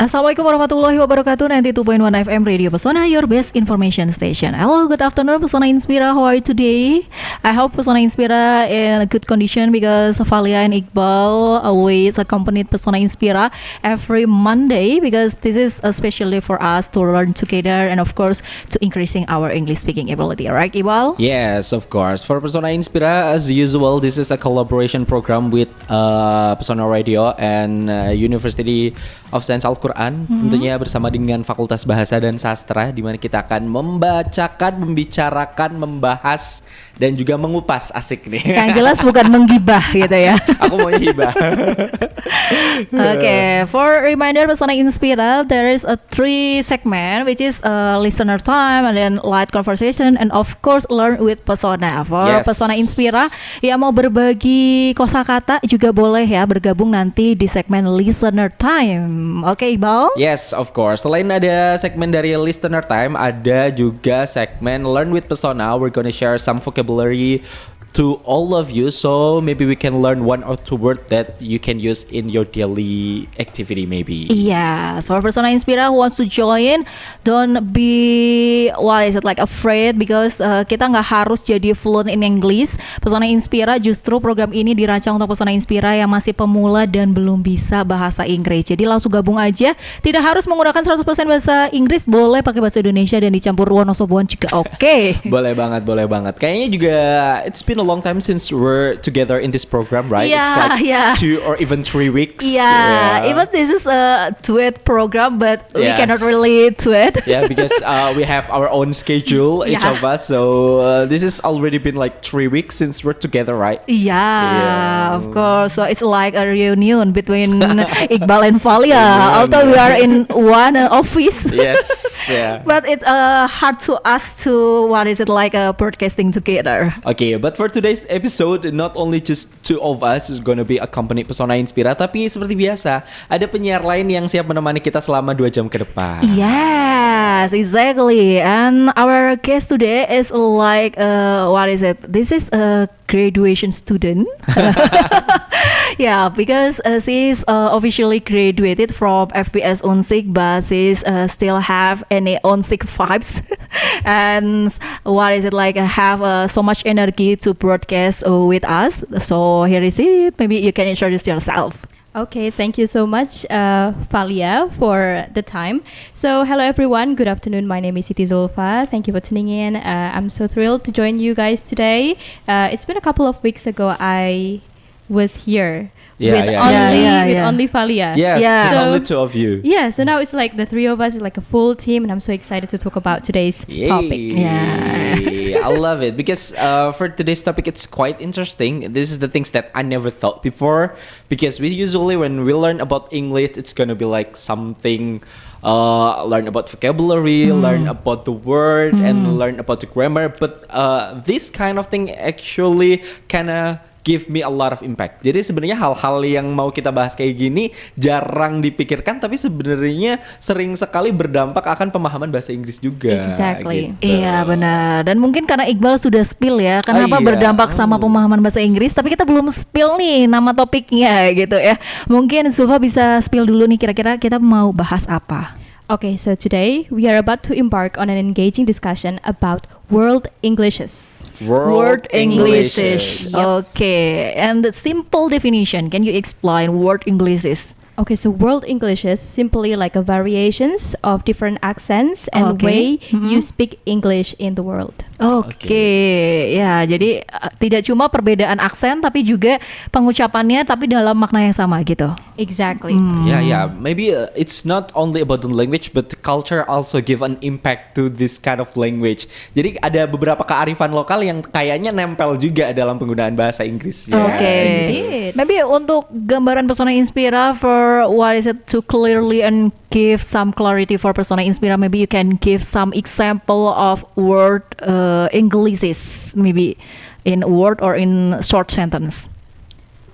Assalamualaikum warahmatullahi wabarakatuh. 92.1 FM Radio Pesona, your best information station. Hello, good afternoon Pesona Inspira. How are you today? I hope Pesona Inspira in a good condition because Valia and Iqbal always accompanied Pesona Inspira every Monday because this is especially for us to learn together and of course to increasing our English speaking ability. Right, Iqbal? Yes, of course. For Pesona Inspira, as usual, this is a collaboration program with Pesona Radio and University of Science Al-Quran, tentunya bersama dengan Fakultas Bahasa dan Sastra, di mana kita akan membacakan, membicarakan, membahas dan juga mengupas, asik nih. Yang jelas bukan menggibah gitu ya. Aku mau hibah. Okay, for reminder Pesona Inspira, there is a 3 segment which is listener time and then light conversation and of course learn with Pesona. For Yes. Pesona Inspira yang mau berbagi kosakata juga boleh ya bergabung nanti di segmen listener time. Oke, Iqbal? Yes, of course. Selain ada segmen dari listener time, ada juga segmen Learn with Pesona. We're gonna share some vocabulary to all of you, so maybe we can learn 1 or 2 words that you can use in your daily activity maybe. Yes, for Pesona Inspira who wants to join, don't be afraid because kita nggak harus jadi fluent in English. Pesona Inspira justru program ini dirancang untuk Pesona Inspira yang masih pemula dan belum bisa bahasa Inggris. Jadi langsung gabung aja. Tidak harus menggunakan 100% bahasa Inggris, boleh pakai bahasa Indonesia dan dicampur Wonosoboan juga oke. Boleh banget, boleh banget. Kayaknya juga it's been a long time since we're together in this program, right? Yeah, it's like yeah. 2 or even 3 weeks. Yeah, even this is a duet program, but we Yes. cannot really duet. Yeah, because we have our own schedule, each Yeah. of us. So this has already been like 3 weeks since we're together, right? Yeah, Yeah. of course. So it's like a reunion between Iqbal and Valia. Reunion, Although we yeah. are in one office. Yes, yeah. But it's hard to us to broadcasting together. Okay, but for today's episode, not only just 2 of us is gonna be accompanied Pesona Inspira, tapi seperti biasa, ada penyiar lain yang siap menemani kita selama 2 jam ke depan. Yes, exactly. And our guest today is This is a graduation student. Yeah, because she's officially graduated from FBS Unsik, but she's still have any Unsik vibes, and have so much energy to broadcast with us. So here is it. Maybe you can introduce yourself. Okay, thank you so much, Valia, for the time. So, hello everyone. Good afternoon. My name is Siti Zulfa. Thank you for tuning in. I'm so thrilled to join you guys today. It's been a couple of weeks ago I was here with only Valia. Yes, Yeah. just So- only 2 of you. Yeah, so now it's like the 3 of us, like a full team, and I'm so excited to talk about today's topic. Yeah. I love it because for today's topic, it's quite interesting. This is the things that I never thought before, because we usually when we learn about English, it's gonna be like something learn about vocabulary, learn about the word, and learn about the grammar. But this kind of thing actually kinda give me a lot of impact. Jadi sebenarnya hal-hal yang mau kita bahas kayak gini jarang dipikirkan, tapi sebenarnya sering sekali berdampak akan pemahaman bahasa Inggris juga. Exactly. gitu. Iya benar. Dan mungkin karena Iqbal sudah spill ya, kenapa iya. berdampak sama pemahaman bahasa Inggris, tapi kita belum spill nih nama topiknya gitu ya. Mungkin Zulfa bisa spill dulu nih, kira-kira kita mau bahas apa? Okay, so today we are about to embark on an engaging discussion about world Englishes. Word Englishes. Yep. Okay. And the simple definition, can you explain word Englishes? Okay, so world English is simply like a variations of different accents and Okay. way you speak English in the world. Oke, ya jadi tidak cuma perbedaan aksen tapi juga pengucapannya tapi dalam makna yang sama gitu. Exactly. Yeah. Maybe it's not only about the language, but the culture also give an impact to this kind of language. Jadi ada beberapa kearifan lokal yang kayaknya nempel juga dalam penggunaan bahasa Inggris. Oke. indeed. Maybe untuk gambaran Pesona Inspira for to clearly and give some clarity for Pesona Inspira, maybe you can give some example of word Englishes, maybe in word or in short sentence.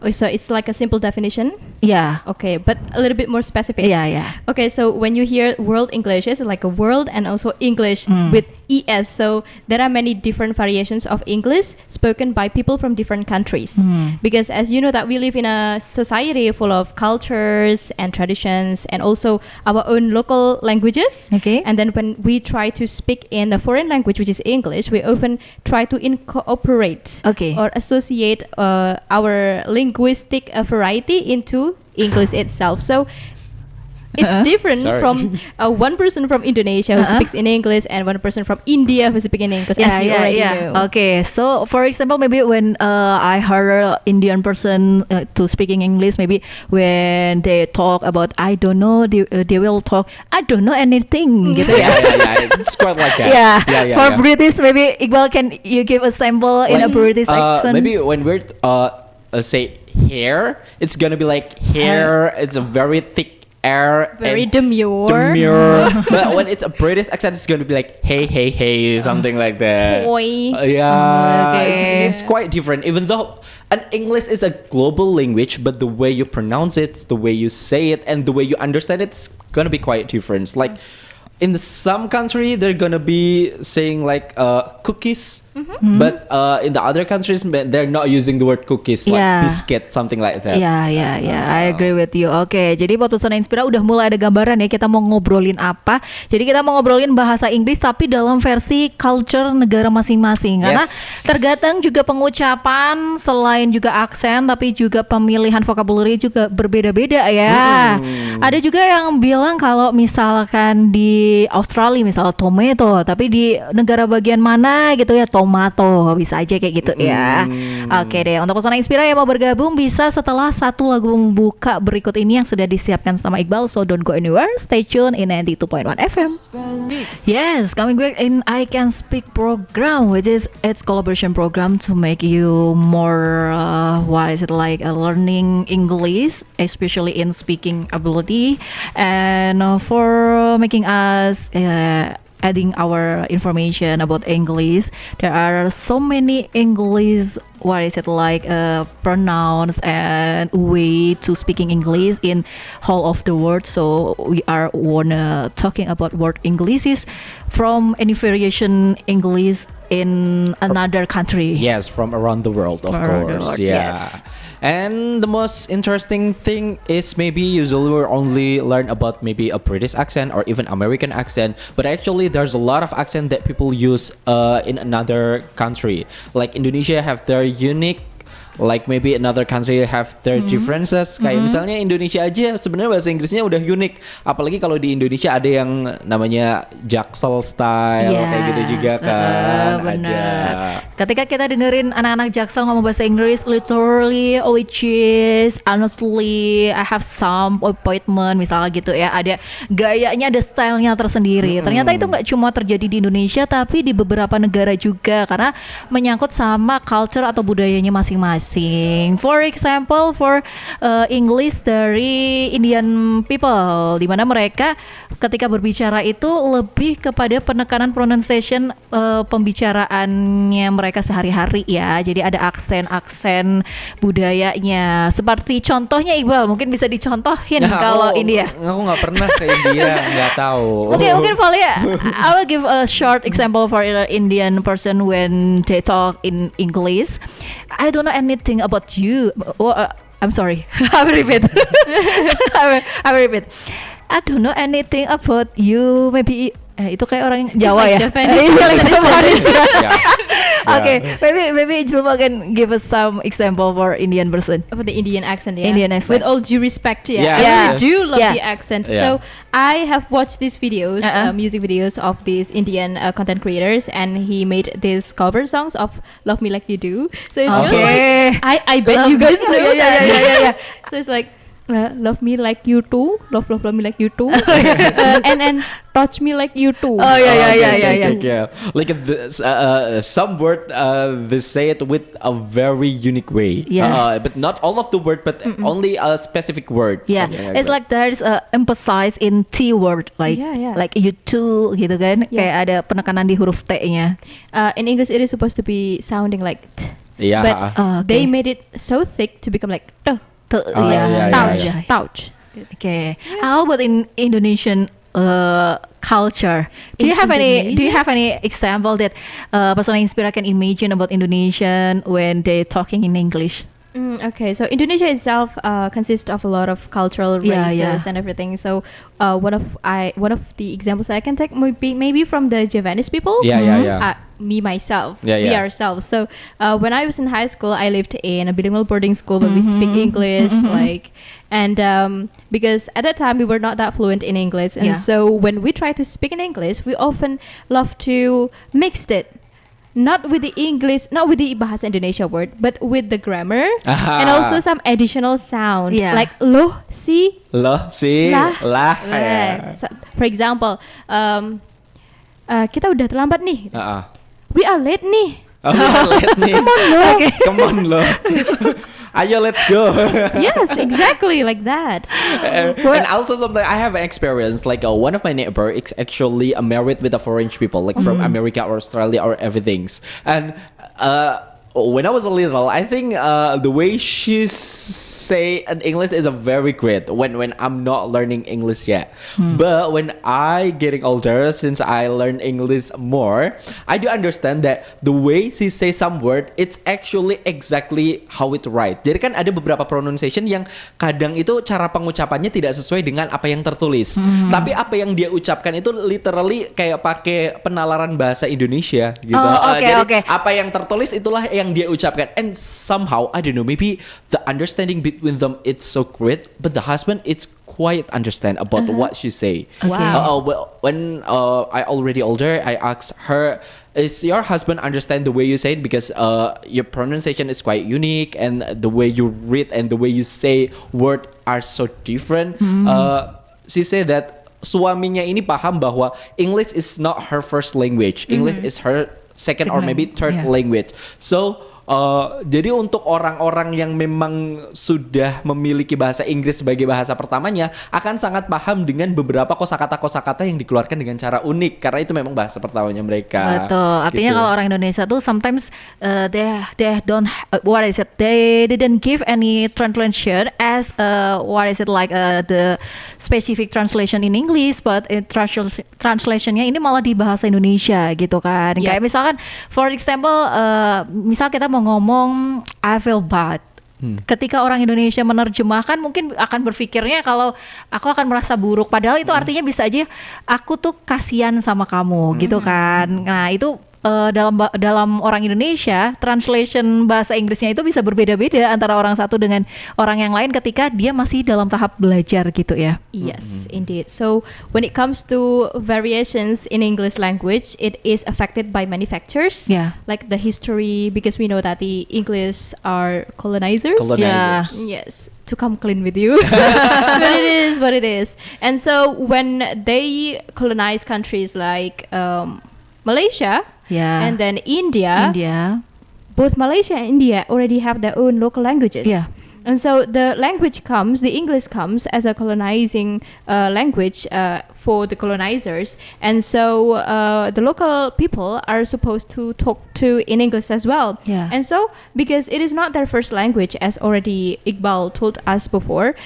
Oh, so it's like a simple definition. Yeah. Okay, but a little bit more specific. Yeah. Okay, so when you hear world English, it's like a world and also English with ES. So there are many different variations of English spoken by people from different countries. Because as you know that we live in a society full of cultures and traditions and also our own local languages. Okay. And then when we try to speak in the foreign language, which is English, we often try to incorporate Okay. or associate our linguistic variety into English itself. So it's different Sorry. from one person from Indonesia who speaks in English and one person from India who speaks in English, as you already know. Okay, so for example, maybe when I heard an Indian person to speaking English, maybe when they talk about I don't know, they will talk I don't know anything, gitu ya. Yeah. It's quite like that. Yeah. For British, maybe Iqbal, can you give a sample in a British accent? Maybe when we're say hair, it's gonna be like hair. It's a very thick air. Very and demure. But when it's a British accent, it's gonna be like hey, something like that. Oi. Yeah, Okay. it's quite different. Even though and English is a global language, but the way you pronounce it, the way you say it, and the way you understand it's gonna be quite different. Like in some country, they're gonna be saying like cookies, but in the other countries, they're not using the word cookies, like Yeah. biscuit, something like that. Ya, I agree with you. Oke, jadi buat Pesona Inspira udah mulai ada gambaran ya kita mau ngobrolin apa. Jadi kita mau ngobrolin bahasa Inggris tapi dalam versi culture negara masing-masing. Karena Yes. terkadang juga pengucapan selain juga aksen tapi juga pemilihan vocabulary juga berbeda-beda ya. Ada juga yang bilang kalau misalkan di Australia misalnya tomato, tapi di negara bagian mana gitu ya tomato, bisa aja kayak gitu ya. Oke deh, untuk Pesona Inspira yang mau bergabung bisa setelah satu lagu buka berikut ini yang sudah disiapkan sama Iqbal. So don't go anywhere, stay tuned in 92.1 FM. Yes, coming back in I Can Speak program, which is its collaboration program to make you more learning English, especially in speaking ability, and for making us adding our information about English. There are so many English pronouns and way to speaking English in whole of the world. So we are wanna talking about word English is from any variation English in another country. Yes, from around the world, of Around the course. world, Yeah. yes. And the most interesting thing is maybe usually we only learn about maybe a British accent or even American accent, but actually there's a lot of accent that people use in another country. Like Indonesia have their unique, like maybe another country have their differences. Kayak misalnya Indonesia aja sebenarnya bahasa Inggrisnya udah unik. Apalagi kalau di Indonesia ada yang namanya Jaksel style kayak gitu juga kan. Benar. Ketika kita dengerin anak-anak Jaksel ngomong bahasa Inggris, literally, which is honestly, I have some appointment misalnya gitu ya. Ada gayanya, ada stylenya tersendiri. Ternyata itu nggak cuma terjadi di Indonesia, tapi di beberapa negara juga karena menyangkut sama culture atau budayanya masing-masing. For example, for English dari Indian people, di mana mereka ketika berbicara itu lebih kepada penekanan pronunciation pembicaraannya mereka sehari-hari ya. Jadi ada aksen-aksen budayanya. Seperti contohnya Iqbal, mungkin bisa dicontohin kalau India. Aku nggak pernah ke India, nggak tahu. Mungkin Valia, I will give a short example for an Indian person when they talk in English. I don't know anything about you. I'm sorry. I will repeat. I will repeat. I don't know anything about you. Maybe itu kayak orang Jawa like ya. Japanese. Iya, like Japanese. Yeah. Okay, maybe Julma can give us some example for Indian person. For the Indian accent, yeah. Indian accent. With all due respect, yeah. Yes, I yes. really do love Yeah. the accent. Yeah. So I have watched these videos, Uh-uh. music videos of these Indian content creators, and he made these cover songs of "Love Me Like You Do." So it feels Okay. like I bet you guys know Yeah, that. yeah. So it's like. Love me like you too, love me like you too, and touch me like you too. Oh yeah. Okay. Like some word they say it with a very unique way. Yes. But not all of the word, but only a specific word. Yeah, something it's that. like there's emphasize in T word, like Yeah. like you too gitu kan, Yeah. kayak ada penekanan di huruf T-nya. In English, it is supposed to be sounding like t. Yeah. But Oh, okay. they made it so thick to become like tuh. Touch. Okay. How about in Indonesian culture? Do In you have any Indonesia? example that Pesona Inspira can imagine about Indonesian when they talking in English? Okay, so Indonesia itself consists of a lot of cultural races Yeah. and everything. So one of the examples that I can take maybe from the Javanese people. Yeah. Me myself, Yeah, we yeah. ourselves. So when I was in high school, I lived in a bilingual boarding school where we speak English, because at that time we were not that fluent in English, and Yeah. so when we try to speak in English, we often love to mix it. Not with the Bahasa Indonesia word, but with the grammar and also some additional sound, Yeah. like loh, si, Loh, si, lah. lah. So, for example, kita udah terlambat nih. We are late nih. Oh, let me. Come on, lo. Ayo, let's go. Yes, exactly like that. And also something I have experienced, like one of my neighbor is actually married with a foreign people, like from America or Australia or everything's. And when I was a little, I think the way she say in English is a very great when I'm not learning English yet. But when I getting older, since I learn English more, I do understand that the way she say some word, it's actually exactly how it right. Jadi kan ada beberapa pronunciation yang kadang itu cara pengucapannya tidak sesuai dengan apa yang tertulis. Tapi apa yang dia ucapkan itu literally kayak pakai penalaran bahasa Indonesia gitu. Jadi apa yang tertulis itulah yang dia ucapkan. And somehow I don't know, maybe the understanding between them it's so great, but the husband it's quite understand about what she say. Wow. Well, when I already older, I asked her, is your husband understand the way you say it, because your pronunciation is quite unique and the way you read and the way you say word are so different. She said that suaminya ini paham bahwa English is not her first language. English is her second or maybe third language. So jadi untuk orang-orang yang memang sudah memiliki bahasa Inggris sebagai bahasa pertamanya akan sangat paham dengan beberapa kosakata yang dikeluarkan dengan cara unik karena itu memang bahasa pertamanya mereka. Betul. Artinya Gitu. kalau orang Indonesia tuh sometimes they don't they didn't give any translation as like the specific translation in English, but translationnya ini malah di bahasa Indonesia gitu kan. Yeah. Kayak misalkan for example misal kita mau ngomong I feel bad. Ketika orang Indonesia menerjemahkan mungkin akan berpikirnya kalau aku akan merasa buruk, padahal itu artinya bisa aja aku tuh kasihan sama kamu gitu kan. Nah itu dalam orang Indonesia translation bahasa Inggrisnya itu bisa berbeda-beda antara orang satu dengan orang yang lain ketika dia masih dalam tahap belajar gitu ya. Yes, indeed. So when it comes to variations in English language, it is affected by many factors, like the history, because we know that the English are colonizers. Colonizers. Yes, to come clean with you. But it is what it is. And so when they colonize countries like Malaysia and then India, both Malaysia and India already have their own local languages. Yeah. And so the English comes as a colonizing language for the colonizers. And so the local people are supposed to talk to in English as well. Yeah. And so because it is not their first language, as already Iqbal told us before,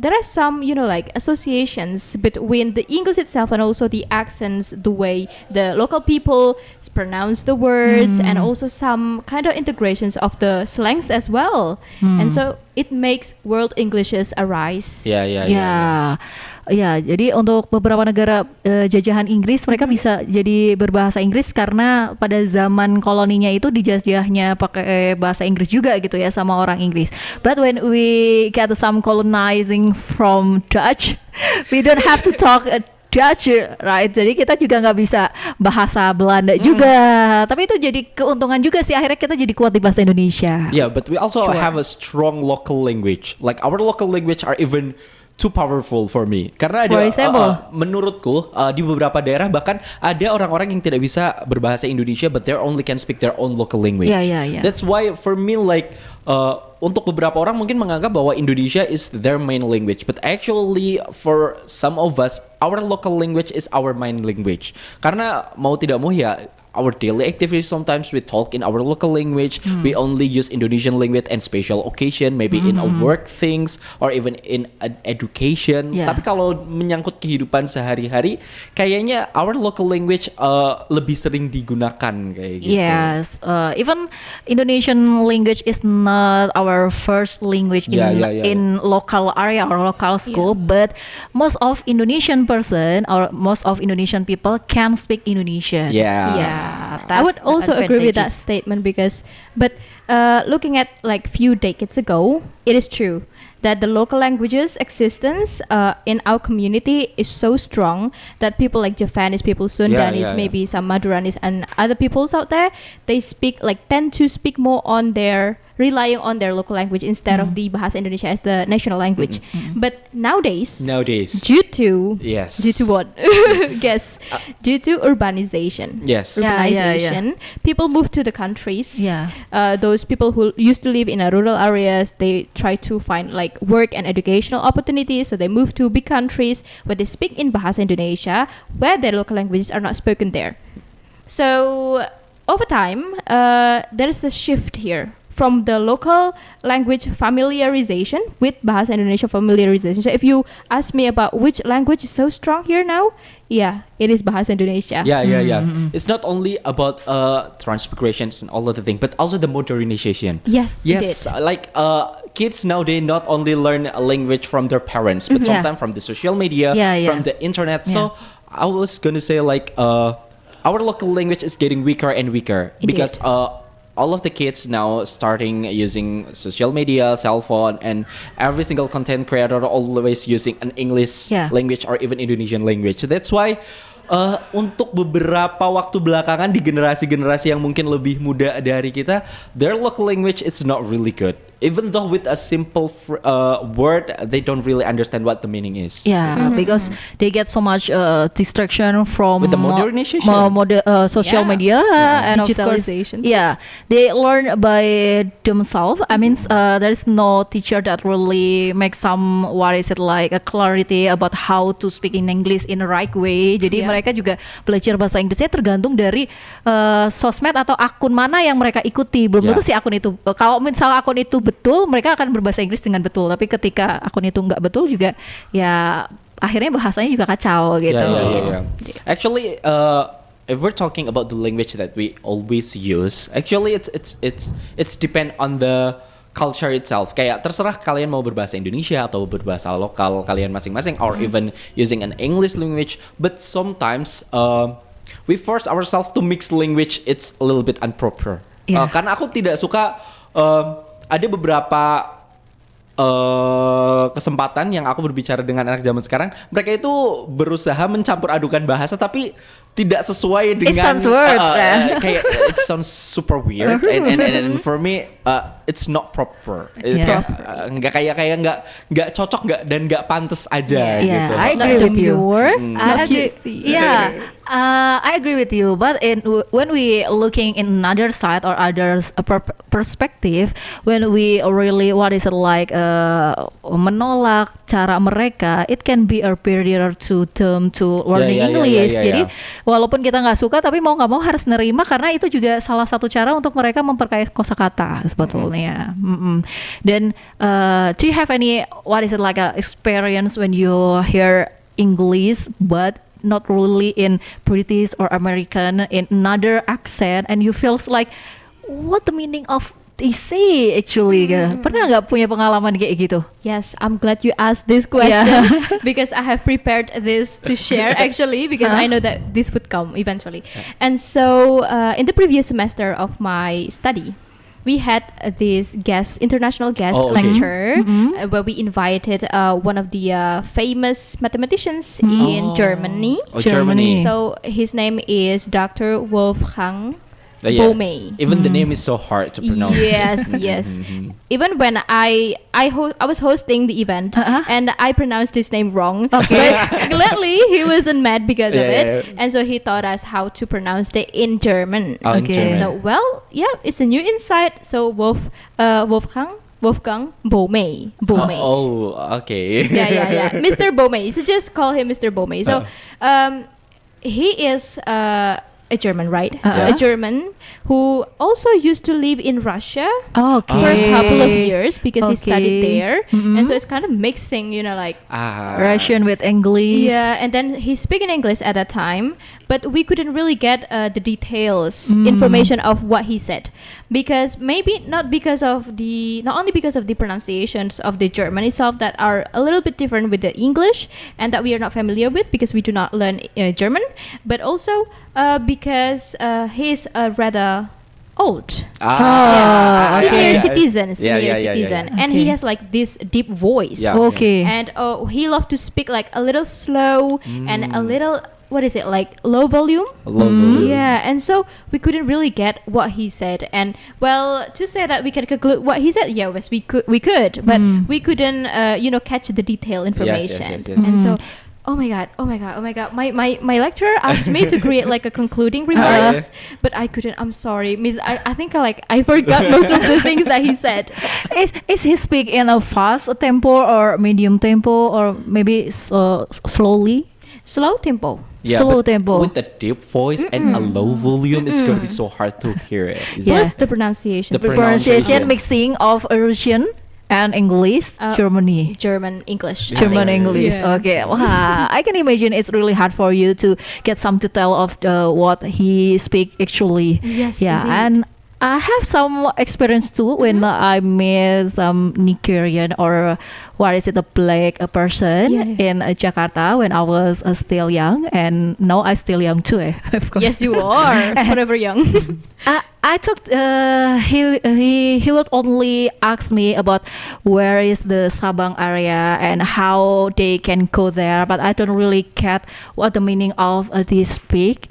there are some, like associations between the English itself and also the accents, the way the local people pronounce the words, and also some kind of integrations of the slangs as well. And so it makes world Englishes arise. Ya, jadi untuk beberapa negara jajahan Inggris mereka bisa jadi berbahasa Inggris karena pada zaman koloninya itu dijajahnya pakai bahasa Inggris juga gitu ya sama orang Inggris. But when we get some colonizing from Dutch, we don't have to talk Dutch, right? Jadi kita juga nggak bisa bahasa Belanda juga. Tapi itu jadi keuntungan juga sih, akhirnya kita jadi kuat di bahasa Indonesia. Yeah, but we also have a strong local language. Like our local language are even too powerful for me. Karena ada menurutku di beberapa daerah bahkan ada orang-orang yang tidak bisa berbahasa Indonesia but they only can speak their own local language. Yeah. That's why for me like untuk beberapa orang mungkin menganggap bahwa Indonesia is their main language, but actually for some of us our local language is our main language. Karena mau tidak mau ya our daily activities. Sometimes we talk in our local language. We only use Indonesian language and special occasion, maybe in a work things or even in education. Yeah. Tapi kalau menyangkut kehidupan sehari-hari, kayaknya our local language lebih sering digunakan kayak gitu. Yes, even Indonesian language is not our first language in local area or local school, but most of Indonesian person or most of Indonesian people can speak Indonesian. Yes. Yeah, that's I would also agree with that advantageous. statement because, but looking at like few decades ago, it is true that the local languages existence in our community is so strong that people like Javanese people, Sundanese, yeah. maybe some Maduranis and other peoples out there, they tend to speak more on their relying on their local language instead of the Bahasa Indonesia as the national language. But nowadays, due to what? Guess. Due to urbanization. Yes. Yeah, Urbanization. People move to the countries. Yeah. Those people who used to live in rural areas, they try to find like work and educational opportunities. So they move to big countries where they speak in Bahasa Indonesia, where their local languages are not spoken there. So over time, there is a shift here from the local language familiarization with Bahasa Indonesia familiarization. So if you ask me about which language is so strong here now, yeah, it is Bahasa Indonesia. Yeah. It's not only about transmigrations and all of the things, but also the modernization. Yes, Yes, it did. like kids now, they not only learn a language from their parents, but Yeah. sometimes from the social media, Yeah. from the internet. So I was gonna say like our local language is getting weaker and weaker Indeed. because all of the kids now starting using social media, cell phone, and every single content creator always using an English language or even Indonesian language. That's why untuk beberapa waktu belakangan di generasi-generasi yang mungkin lebih muda dari kita, their local language is not really good. Even though with a simple word, they don't really understand what the meaning is. Yeah, because they get so much distraction from With the modernization. social Yeah. media and of course, Digitalization. they learn by themselves. I mean, there is no teacher that really makes some what is it like a clarity about how to speak in English in the right way. Jadi Yeah. mereka juga belajar bahasa Inggrisnya tergantung dari sosmed atau akun mana yang mereka ikuti. Belum tentu si akun itu. Kalau misal akun itu betul, mereka akan berbahasa Inggris dengan betul. Tapi ketika akun itu nggak betul juga, ya akhirnya bahasanya juga kacau gitu. Yeah. Actually, if we're talking about the language that we always use, actually it's depend on the culture itself. Kayak terserah kalian mau berbahasa Indonesia atau berbahasa lokal kalian masing-masing, or even using an English language. But sometimes we force ourselves to mix language. It's a little bit improper. Yeah. Karena aku tidak suka. Ada beberapa kesempatan yang aku berbicara dengan anak zaman sekarang, mereka itu berusaha mencampur adukan bahasa tapi tidak sesuai dengan sounds weird, kayak it sounds super weird and for me it's not proper. Yeah. Nggak cocok dan nggak pantas aja Yeah, gitu. I Not agree with you. demure, I not agree. cutesy. Yeah, I agree with you. But when we looking in another side or other perspective, when we really what is it like menolak cara mereka, it can be a barrier to them to learning Yeah. English. Jadi walaupun kita nggak suka, tapi mau nggak mau harus nerima karena itu juga salah satu cara untuk mereka memperkaya kosakata sebetulnya. Dan do you have any what is it like a experience when you hear English but not really in British or American in another accent and you feels like what the meaning of they say actually? Pernah nggak punya pengalaman kayak gitu? Yes, I'm glad you asked this question because I have prepared this to share actually because I know that this would come eventually. And so in the previous semester of my study, we had this international guest lecture where we invited one of the famous mathematicians in Germany. Germany. So his name is Dr. Wolfgang Boehme. Even the name is so hard to pronounce. Yes. Even when I was hosting the event and I pronounced his name wrong. Okay. But gladly he wasn't mad because of it, Yeah. and so he taught us how to pronounce it in German. In Okay. German. So it's a new insight. So Wolfgang Boehme. Okay. Yeah. Mr. Boehme. So just call him Mr. Boehme. So he is a German, right? Yes. A German who also used to live in Russia Okay. for a couple of years because he studied Okay. there, Mhm. and so it's kind of mixing, like. Russian with English. Yeah, and then he speak in English at that time, but we couldn't really get the details, Mm. information of what he said, because maybe not only because of the pronunciations of the German itself that are a little bit different with the English and that we are not familiar with because we do not learn German, but also because he's rather old. Ah, Senior okay. citizen, Yeah. and he Okay. has like this deep voice. Yeah. Okay. And he loved to speak like a little slow and a little, what is it, like low volume? Low volume. Yeah, and so we couldn't really get what he said. And well, to say that we can conclude what he said, yes, we could, but we couldn't, catch the detailed information. yes. And so, oh my god, my lecturer asked me to create like a concluding remarks, but I couldn't. I'm sorry, Miss. I think I forgot most of the things that he said. Is he speak in a fast tempo or medium tempo or maybe slowly? Slow tempo. Slow but tempo. with a deep voice and a low volume, it's gonna be so hard to hear it. Yeah. Plus the pronunciation. The The pronunciation pronunciation. mixing of Russian and English, Germany. German English. German Yeah. English. Yeah. Okay. Wow. I can imagine it's really hard for you to get some detail of what he speak actually. Yes, Yeah. indeed. And I have some experience too when I met some Nigerian or what is it, a black person Yeah, yeah. in Jakarta when I was still young, and now I still young too. Of course. Yes, you are. Forever young. I took he would only ask me about where is the Sabang area and how they can go there, but I don't really get what the meaning of they speak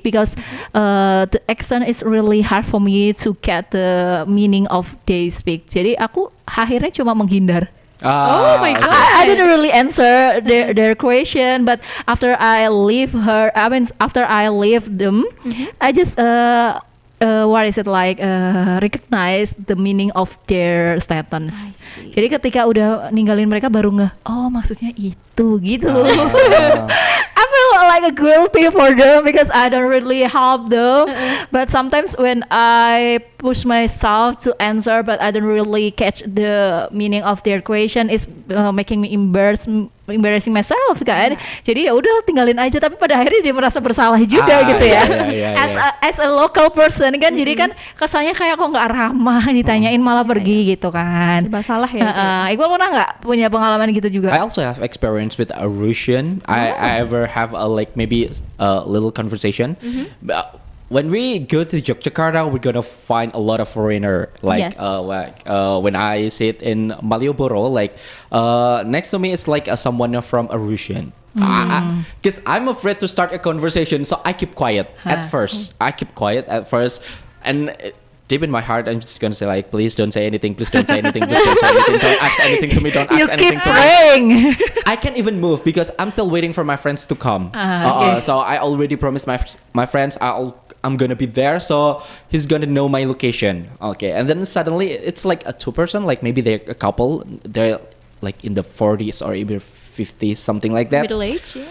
because the accent is really hard for me to get the meaning of they speak. Jadi aku akhirnya cuma menghindar. Oh my God. I didn't really answer their question, but after I leave after I leave them, I just what is it like recognize the meaning of their sentence. I see. Jadi ketika udah ninggalin mereka baru oh maksudnya itu gitu. I feel like a guilty for them because I don't really help them. But sometimes when I push myself to answer, but I don't really catch the meaning of their question, is making me embarrassing myself kan. Jadi ya udah tinggalin aja, tapi pada akhirnya dia merasa bersalah juga gitu ya. As a local person kan, jadi kan kesannya kayak kok nggak ramah ditanyain malah pergi gitu kan. Serba salah ya. Iqbal pernah nggak punya pengalaman gitu juga? I also have experience with a Russian. I ever have maybe a little conversation. But when we go to Yogyakarta, we're gonna find a lot of foreigner. Yes. When I sit in Malioboro, next to me is someone from a Russian. Because I'm afraid to start a conversation, so I keep quiet at first. And deep in my heart, I'm just gonna say please don't say anything, please don't say anything, please don't say anything, don't ask anything to me, don't You ask keep anything to me. praying. I can't even move because I'm still waiting for my friends to come. Okay. So I already promised my friends I'm gonna be there, so he's gonna know my location. Okay, and then suddenly it's like a two-person, maybe they're a couple, they're in the 40s or even 50s, something like that. Middle age, yeah.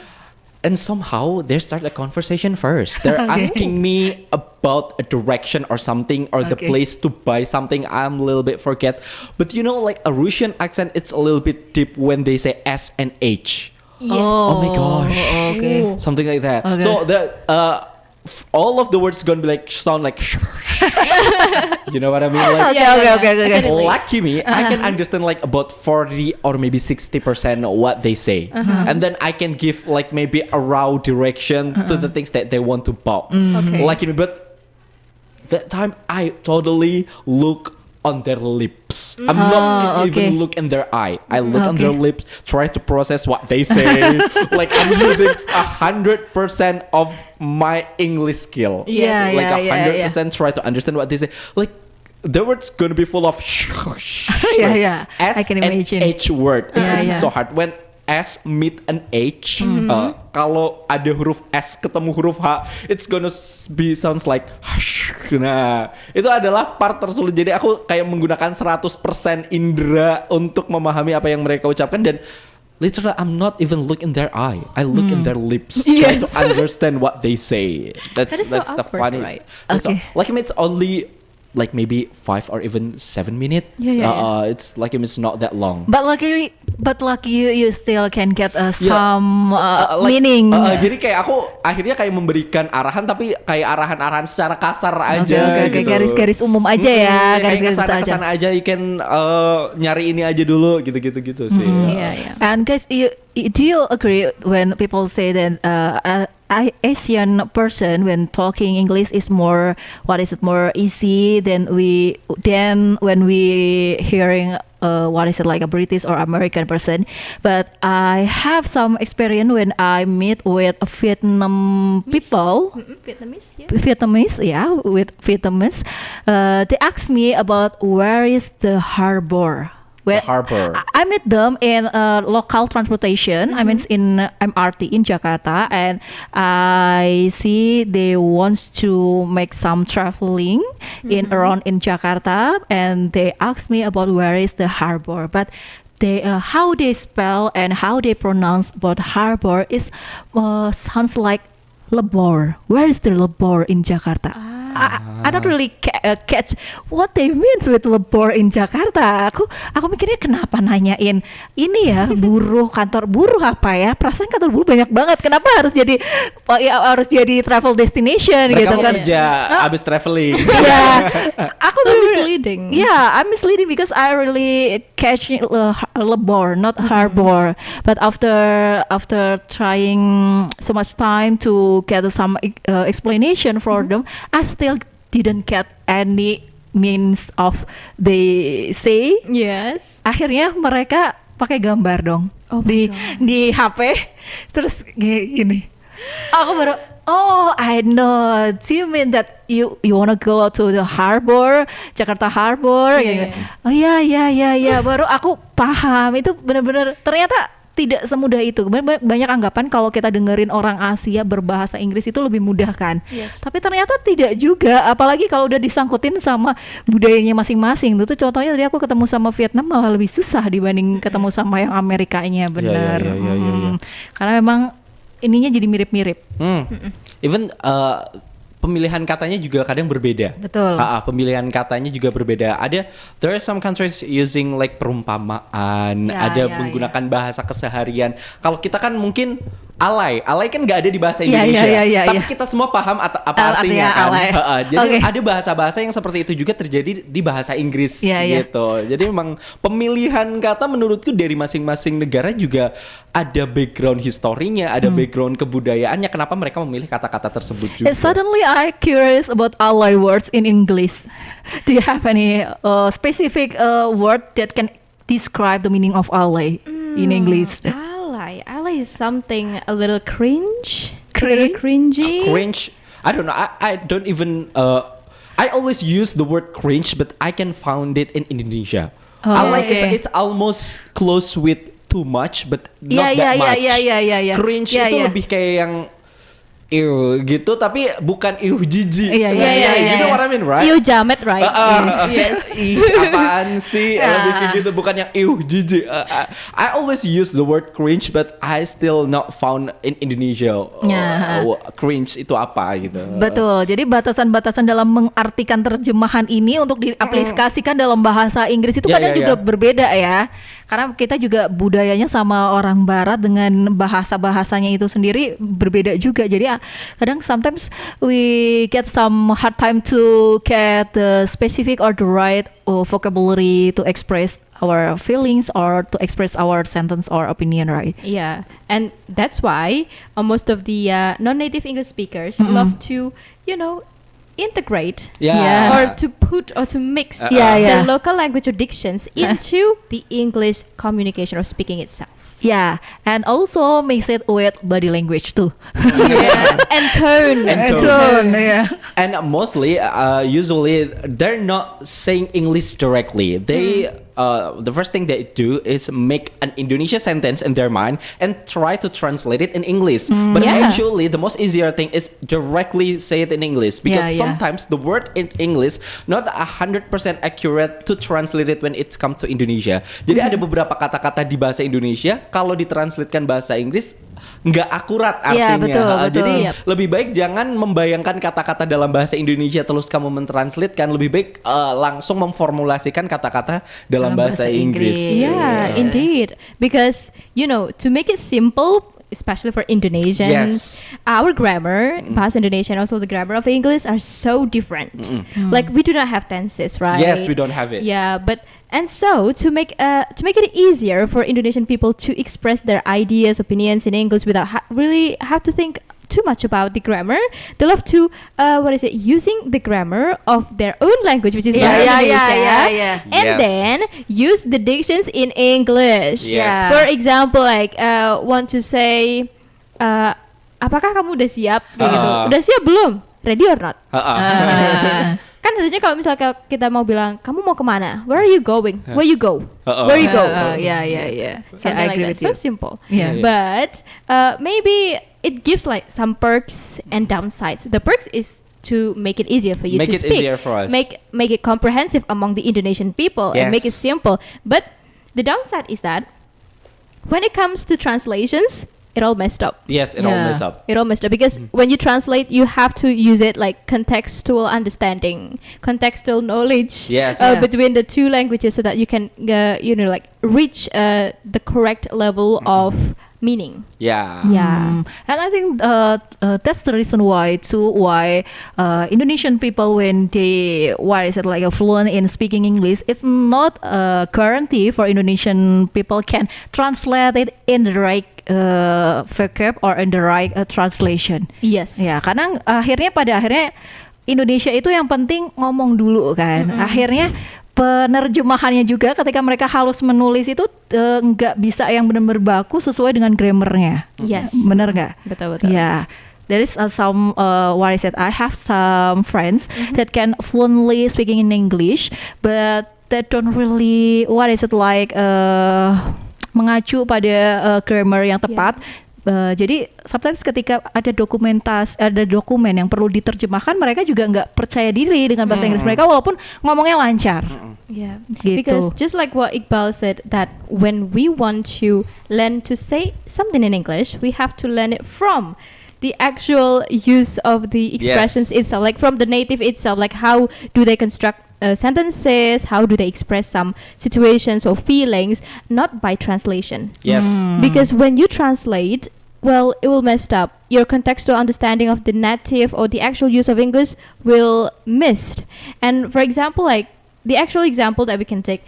And somehow they start a conversation first. They're asking me about a direction or something or the Okay. place to buy something. I'm a little bit forget. But a Russian accent, it's a little bit deep when they say S and H. Yes. Oh my gosh. Okay. Ooh. Something like that. Okay. So all of the words gonna be sound like you know what I mean? Okay. Lucky me, I can understand like about 40 or maybe 60% what they say, and then I can give like maybe a raw direction to the things that they want to buy. Okay. Lucky me, but that time I totally look on their lips. I'm not okay. even look in their eye. I look on Okay. their lips, try to process what they say. Like I'm using 100% of my English skill. Yeah, like yeah, 100% try to understand what they say. Like the word's gonna be full of Yeah. S I can imagine. and H word. Yeah, It's yeah. so hard when S meet an H. Kalau ada huruf S ketemu huruf H, it's gonna be sounds like nah, itu adalah part tersulit. Jadi aku kayak menggunakan 100% indera untuk memahami apa yang mereka ucapkan, dan literally I'm not even look in their eye. I look in their lips, try to Yes. understand what they say. That's That is so the awkward, funniest. right? That's Okay. like I mean, it's only like maybe 5 or even 7 minutes. Yeah. It's like it's not that long. But luckily, you still can get Yeah. some Like, meaning. jadi kayak aku akhirnya kayak memberikan arahan tapi kayak arahan-arahan secara kasar Oke, aja oke, gitu. garis-garis umum aja ya, Kayak garis-garis besar aja. kesana aja. You can nyari ini aja dulu gitu sih. Yeah. And guys, do you agree when people say that Asian person when talking English is more more easy than when we hearing like a British or American person? But I have some experience when I meet with Vietnam people. Vietnamese, yeah. Vietnamese, yeah, with Vietnamese. They ask me about where is the harbor. The harbor. I met them in local transportation. I mean, in MRT in Jakarta, and I see they want to make some traveling around in Jakarta, and they ask me about where is the harbor, but. How they spell and how they pronounce about harbor is sounds like Lebor. Where is the Lebor in Jakarta? I don't really catch what they means with Lebor in Jakarta. Aku mikirnya kenapa nanyain ini ya buruh, kantor buruh apa ya? Perasaan kantor buruh banyak banget. Kenapa harus jadi travel destination Mereka gitu mau kan? kerja abis traveling. Iya, aku So bener-bener- misleading. Yeah, I'm misleading because I really catch Lebor, not harbor. But after trying so much time to get some explanation for them, I still didn't get any means of they say. Yes. Akhirnya mereka pakai gambar dong Oh my di God. di HP, terus gini. Aku baru, oh I know. Do you mean that you wanna go to the harbor, Jakarta Harbor? Yeah, Gitu. Oh ya. Baru aku paham. Itu benar-benar ternyata tidak semudah itu. Banyak anggapan kalau kita dengerin orang Asia berbahasa Inggris itu lebih mudah kan. Yes. Tapi ternyata tidak juga. Apalagi kalau udah disangkutin sama budayanya masing-masing. Itu contohnya tadi aku ketemu sama Vietnam malah lebih susah dibanding ketemu sama yang Amerikanya, bener. Iya. Karena memang ininya jadi mirip-mirip. Even pemilihan katanya juga kadang berbeda. Betul. Pemilihan katanya juga berbeda. There are some countries using like perumpamaan, Ya, ada ya, menggunakan bahasa keseharian. Kalau kita kan mungkin alay kan nggak ada di bahasa Ya, Indonesia. ya, Tapi ya. kita semua paham apa Artinya artinya kan. alay. Jadi Oke. ada bahasa-bahasa yang seperti itu juga terjadi di bahasa Inggris Ya, ya. gitu. Jadi memang pemilihan kata menurutku dari masing-masing negara juga ada background historinya, ada background kebudayaannya. Kenapa mereka memilih kata-kata tersebut juga? Suddenly I curious about ally words in English. Do you have any specific word that can describe the meaning of ally in English? Ally is something a little cringe. Cringe? Little cringy. Cringe. I don't know. I don't even. I always use the word cringe, but I can find it in Indonesia. Oh, I like okay. it's almost close with too much, but not Yeah, that much. yeah. Cringe Yeah, itu yeah. lebih kayak yang ew gitu, tapi bukan ew jijik. Iya, You know what I mean, right? You jamet, right? Yes. Ih, apaan sih? Lebih kayak gitu, bukan yang jijik. I always use the word cringe, but I still not found in Indonesia Ya. cringe itu apa gitu. Betul. Jadi batasan-batasan dalam mengartikan terjemahan ini untuk diaplikasikan dalam bahasa Inggris itu Ya, kadang ya, juga ya. berbeda ya. Karena kita juga budayanya sama orang barat dengan bahasa-bahasanya itu sendiri berbeda juga. Jadi kadang sometimes we get some hard time to get the specific or the right vocabulary to express our feelings or to express our sentence or opinion, right? Yeah, and that's why most of the non-native English speakers love to, integrate Yeah. or to put or to mix Yeah, yeah. the local language or dictions into the English communication or speaking itself. Yeah, and also mix it with body language too. And tone. And tone. yeah. And mostly, usually, they're not saying English directly. They, the first thing they do is make an Indonesia sentence in their mind and try to translate it in English. But Yeah. actually, the most easier thing is directly say it in English because Yeah, yeah. sometimes the word in English not not 100% accurate to translate it when it comes to Indonesia. Jadi ada beberapa kata-kata di bahasa Indonesia kalau ditranslatekan bahasa Inggris nggak akurat artinya. Iya, betul, betul. Jadi Yep. lebih baik jangan membayangkan kata-kata dalam bahasa Indonesia terus kamu mentranslatekan. Lebih baik langsung memformulasikan kata-kata dalam bahasa Inggris. Yeah, indeed. Because, you know, to make it simple, especially for Indonesians, Yes. our grammar, bahasa Indonesia and also the grammar of English are so different. Like we do not have tenses, right? Yes, we don't have it. Yeah, but and so to make it easier for Indonesian people to express their ideas, opinions in English without really have to think too much about the grammar, they love to using the grammar of their own language, which is Yeah, bahasa yeah, Indonesia, yeah, yeah. and Yes. then use the dictions in English. Yes. For example, like want to say, apakah kamu udah siap? Kayak gitu. Udah siap belum? Ready or not? Kan harusnya kalau misalnya kita mau bilang kamu mau kemana? Where are you going? Where you go? Where you go? Yeah. Something I like agree that. with So you. simple. Yeah. But maybe it gives like some perks and downsides. The perks is to make it easier for you Make to it speak. easier for us. Make it comprehensive among the Indonesian people and make it Yes. simple. But the downside is that when it comes to translations, it all messed up. Yes, it all Yeah. mess up. It all messed up because when you translate, you have to use it like contextual understanding, contextual knowledge Yes. Yeah. between the two languages, so that you can, like reach the correct level of meaning. Yeah. Yeah. And I think that's the reason why Indonesian people, when they like fluent in speaking English, it's not a guarantee for Indonesian people can translate it in the right vocab or in the right translation. Yes. Ya, karena pada akhirnya Indonesia itu yang penting ngomong dulu kan. Akhirnya penerjemahannya juga ketika mereka harus menulis itu nggak bisa yang benar-benar baku sesuai dengan grammarnya. Yes. Bener nggak? Betul. Yeah. There is some what I said. I have some friends that can fluently speaking in English, but they don't really mengacu pada grammar yang tepat. Jadi sometimes ketika ada dokumen yang perlu diterjemahkan, mereka juga nggak percaya diri dengan bahasa Inggris mereka walaupun ngomongnya lancar. Yeah, Gitu. because just like what Iqbal said, that when we want to learn to say something in English, we have to learn it from the actual use of the expressions Yes. itself, like from the native itself, like how do they construct sentences, how do they express some situations or feelings, not by translation. Yes. Because when you translate, well, it will mess up. Your contextual understanding of the native or the actual use of English will missed. And for example, like the actual example that we can take,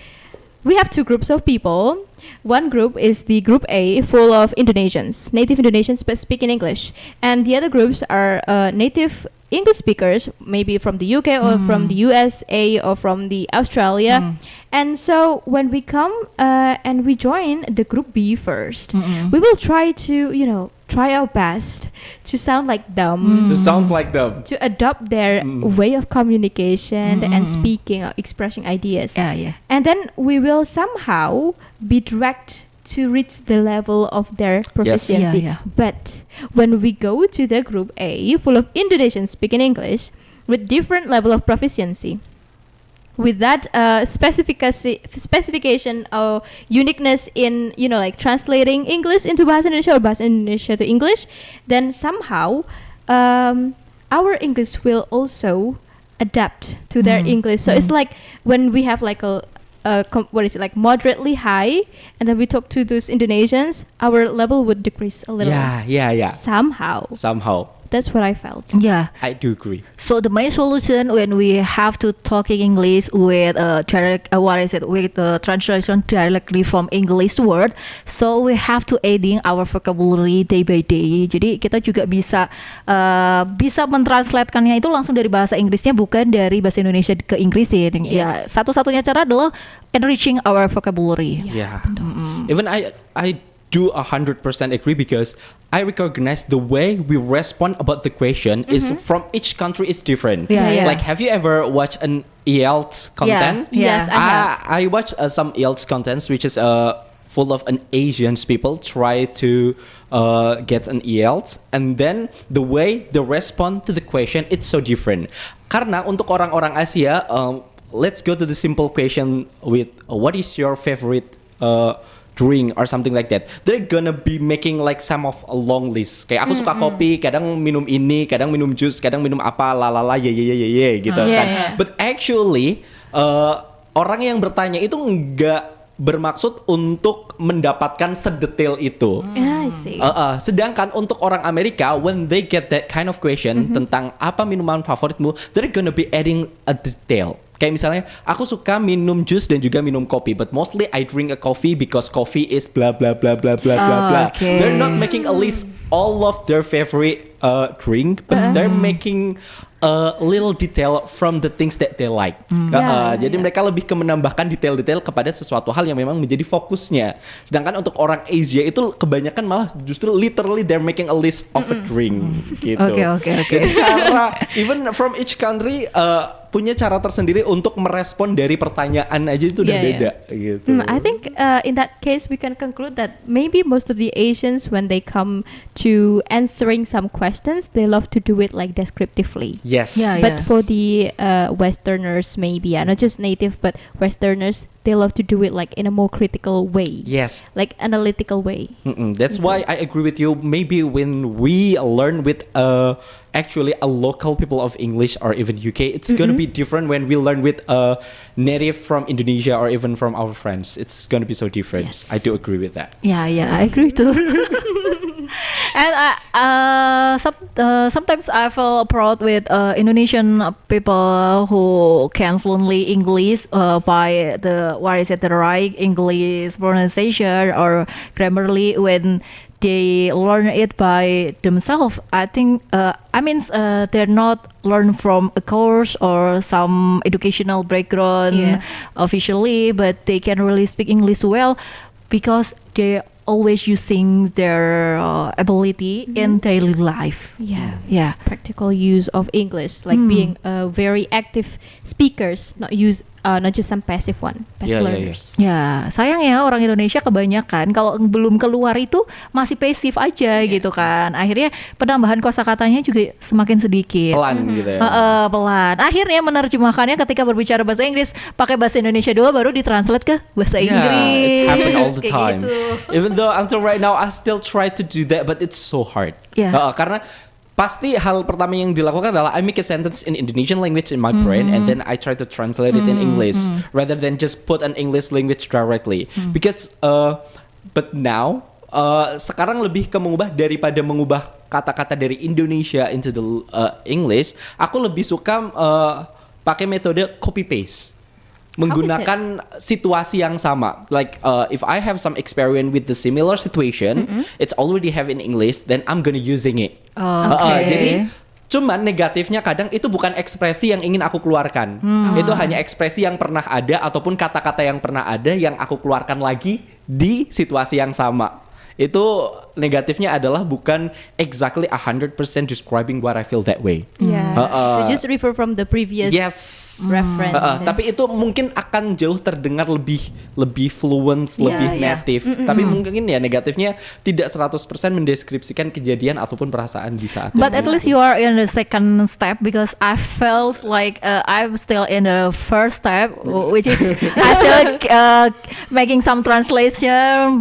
we have two groups of people. One group is the group A, full of Indonesians, native Indonesians but speaking English. And the other groups are native English speakers, maybe from the UK or from the USA or from the Australia. And so when we come and we join the group B first, we will try to, try our best to sound like them, This sounds like them. to adopt their way of communication and speaking or expressing ideas. Yeah. And then we will somehow be dragged to reach the level of their proficiency. Yeah. But when we go to the group A, full of Indonesians speaking English with different level of proficiency, with that specification or uniqueness in, like translating English into bahasa Indonesia or bahasa Indonesia to English, then somehow our English will also adapt to their English. So it's like when we have like moderately high, and then we talk to those Indonesians, our level would decrease a little. Yeah. Somehow. That's what I felt. Yeah. I do agree. So the main solution when we have to talking English with translation directly from English word, so we have to adding our vocabulary day by day. Jadi kita juga bisa mentranslatekannya itu langsung dari bahasa Inggrisnya, bukan dari bahasa Indonesia ke Inggrisin. Ya, Yes. satu-satunya cara adalah enriching our vocabulary. Yeah. Even I do 100% agree, because I recognize the way we respond about the question is from each country is different. Yeah. Like, have you ever watched an IELTS content? Yes, I have. I watched some IELTS contents which is full of an Asian people try to get an IELTS, and then the way they respond to the question, it's so different. Karena untuk orang-orang Asia, let's go to the simple question with what is your favorite drink or something like that. They're gonna be making like some of a long list. Kayak aku suka kopi, kadang minum ini, kadang minum jus, kadang minum apa, lalala, ye gitu kan. Yeah. But actually orang yang bertanya itu nggak bermaksud untuk mendapatkan sedetail itu. I see. Sedangkan untuk orang Amerika, when they get that kind of question tentang apa minuman favoritmu, they're gonna be adding a detail. Kayak misalnya, aku suka minum jus dan juga minum kopi, but mostly I drink a coffee because coffee is blah blah blah blah blah blah blah. Okay. They're not making a list all of their favorite drink, but they're making a little detail from the things that they like. Jadi mereka lebih ke menambahkan detail-detail kepada sesuatu hal yang memang menjadi fokusnya. Sedangkan untuk orang Asia itu kebanyakan malah justru literally they're making a list of a drink gitu. Oke. Jadi cara even from each country punya cara tersendiri untuk merespon dari pertanyaan aja itu udah beda gitu. I think in that case we can conclude that maybe most of the Asians when they come to answering some questions they love to do it like descriptively. Yes. Yeah, But for the Westerners maybe, not just native but Westerners, they love to do it like in a more critical way. Yes. Like analytical way. That's why I agree with you. Maybe when we learn with actually a local people of English or even UK, it's gonna be different when we learn with a native from Indonesia or even from our friends. It's gonna be so different. Yes. I do agree with that. Yeah, I agree too. And sometimes I feel proud with Indonesian people who can fluently English by the right English pronunciation or grammarly when they learn it by themselves. I think they're not learn from a course or some educational background officially, but they can really speak English well because they always using their ability in daily life. Yeah. Practical use of English, like being very active speakers, not just some passive learners. Ya, sayang ya orang Indonesia kebanyakan kalau belum keluar itu masih pasif aja gitu kan. Akhirnya penambahan kosakatanya juga semakin sedikit. Pelan gitu ya. Pelan. Akhirnya menerjemahkannya ketika berbicara bahasa Inggris pakai bahasa Indonesia dulu baru ditranslate ke bahasa Inggris. It's happen all the Kayak time. gitu. Even though until right now I still try to do that, but it's so hard. Yeah. Karena pasti hal pertama yang dilakukan adalah I make a sentence in Indonesian language in my brain and then I try to translate it in English rather than just put an English language directly. Because but now sekarang lebih ke daripada mengubah kata-kata dari Indonesia into the English, aku lebih suka pakai metode copy paste. Menggunakan situasi yang sama. Like if I have some experience with the similar situation, it's already have in English, then I'm gonna using it. Jadi cuman negatifnya kadang itu bukan ekspresi yang ingin aku keluarkan. Itu hanya ekspresi yang pernah ada ataupun kata-kata yang pernah ada yang aku keluarkan lagi di situasi yang sama. Itu negatifnya adalah bukan exactly 100% describing what I feel that way. So just refer from the previous references. Tapi itu mungkin akan jauh terdengar lebih fluent, lebih native. Tapi mungkin ya negatifnya tidak 100% mendeskripsikan kejadian ataupun perasaan di saat But itu. at least you are in the second step because I felt like I'm still in the first step, which is I still making some translation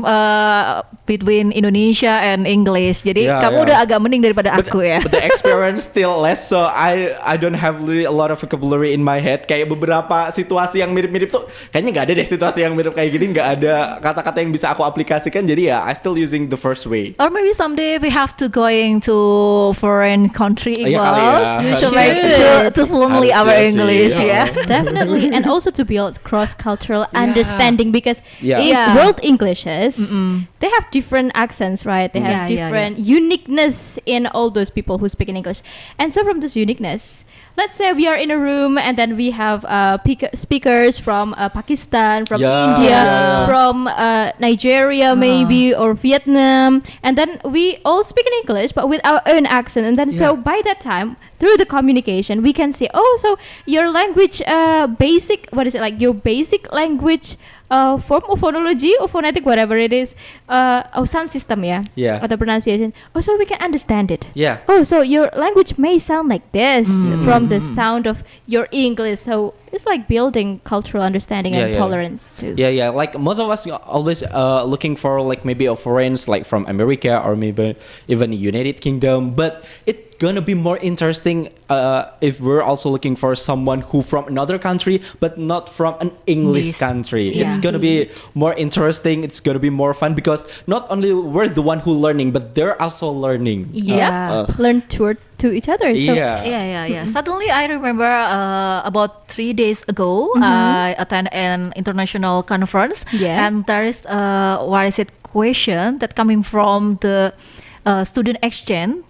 between Indonesia and English. Jadi kamu udah agak mending daripada aku ya. But the experience still less, so I don't have really a lot of vocabulary in my head. Kayak beberapa situasi yang mirip-mirip tuh kayaknya nggak ada deh situasi yang mirip kayak gini, nggak ada kata-kata yang bisa aku aplikasikan. Jadi ya I still using the first way. Or maybe someday we have to going to foreign country Iya kali ya. to fluently our Harusnya sih. English Yeah. ya. Definitely, and also to build cross-cultural understanding because Yeah. in Yeah. world Englishes, they have different accents, right? They have different uniqueness in all those people who speak in English. And so from this uniqueness, let's say we are in a room and then we have speakers from Pakistan, from India, from Nigeria maybe, or Vietnam, and then we all speak in English but with our own accent. And then so by that time, through the communication, we can say, oh, so your language basic, what is it, like your basic language form of phonology or phonetic, whatever it is, sound system, or the pronunciation. Oh, so we can understand it. Yeah. Oh, so your language may sound like this from the sound of your English. So it's like building cultural understanding Yeah, and yeah. tolerance too. Yeah. Like most of us always looking for like maybe a friends like from America or maybe even United Kingdom. But it's gonna be more interesting if we're also looking for someone who from another country but not from an English English. country. Yeah. It's gonna be more interesting. It's gonna be more fun because not only we're the one who learning, but they're also learning. Yeah, learn to each other. So Yeah. Suddenly, I remember about 3 days ago, I attend an international conference, Yeah. and there is what is it question that coming from the student exchange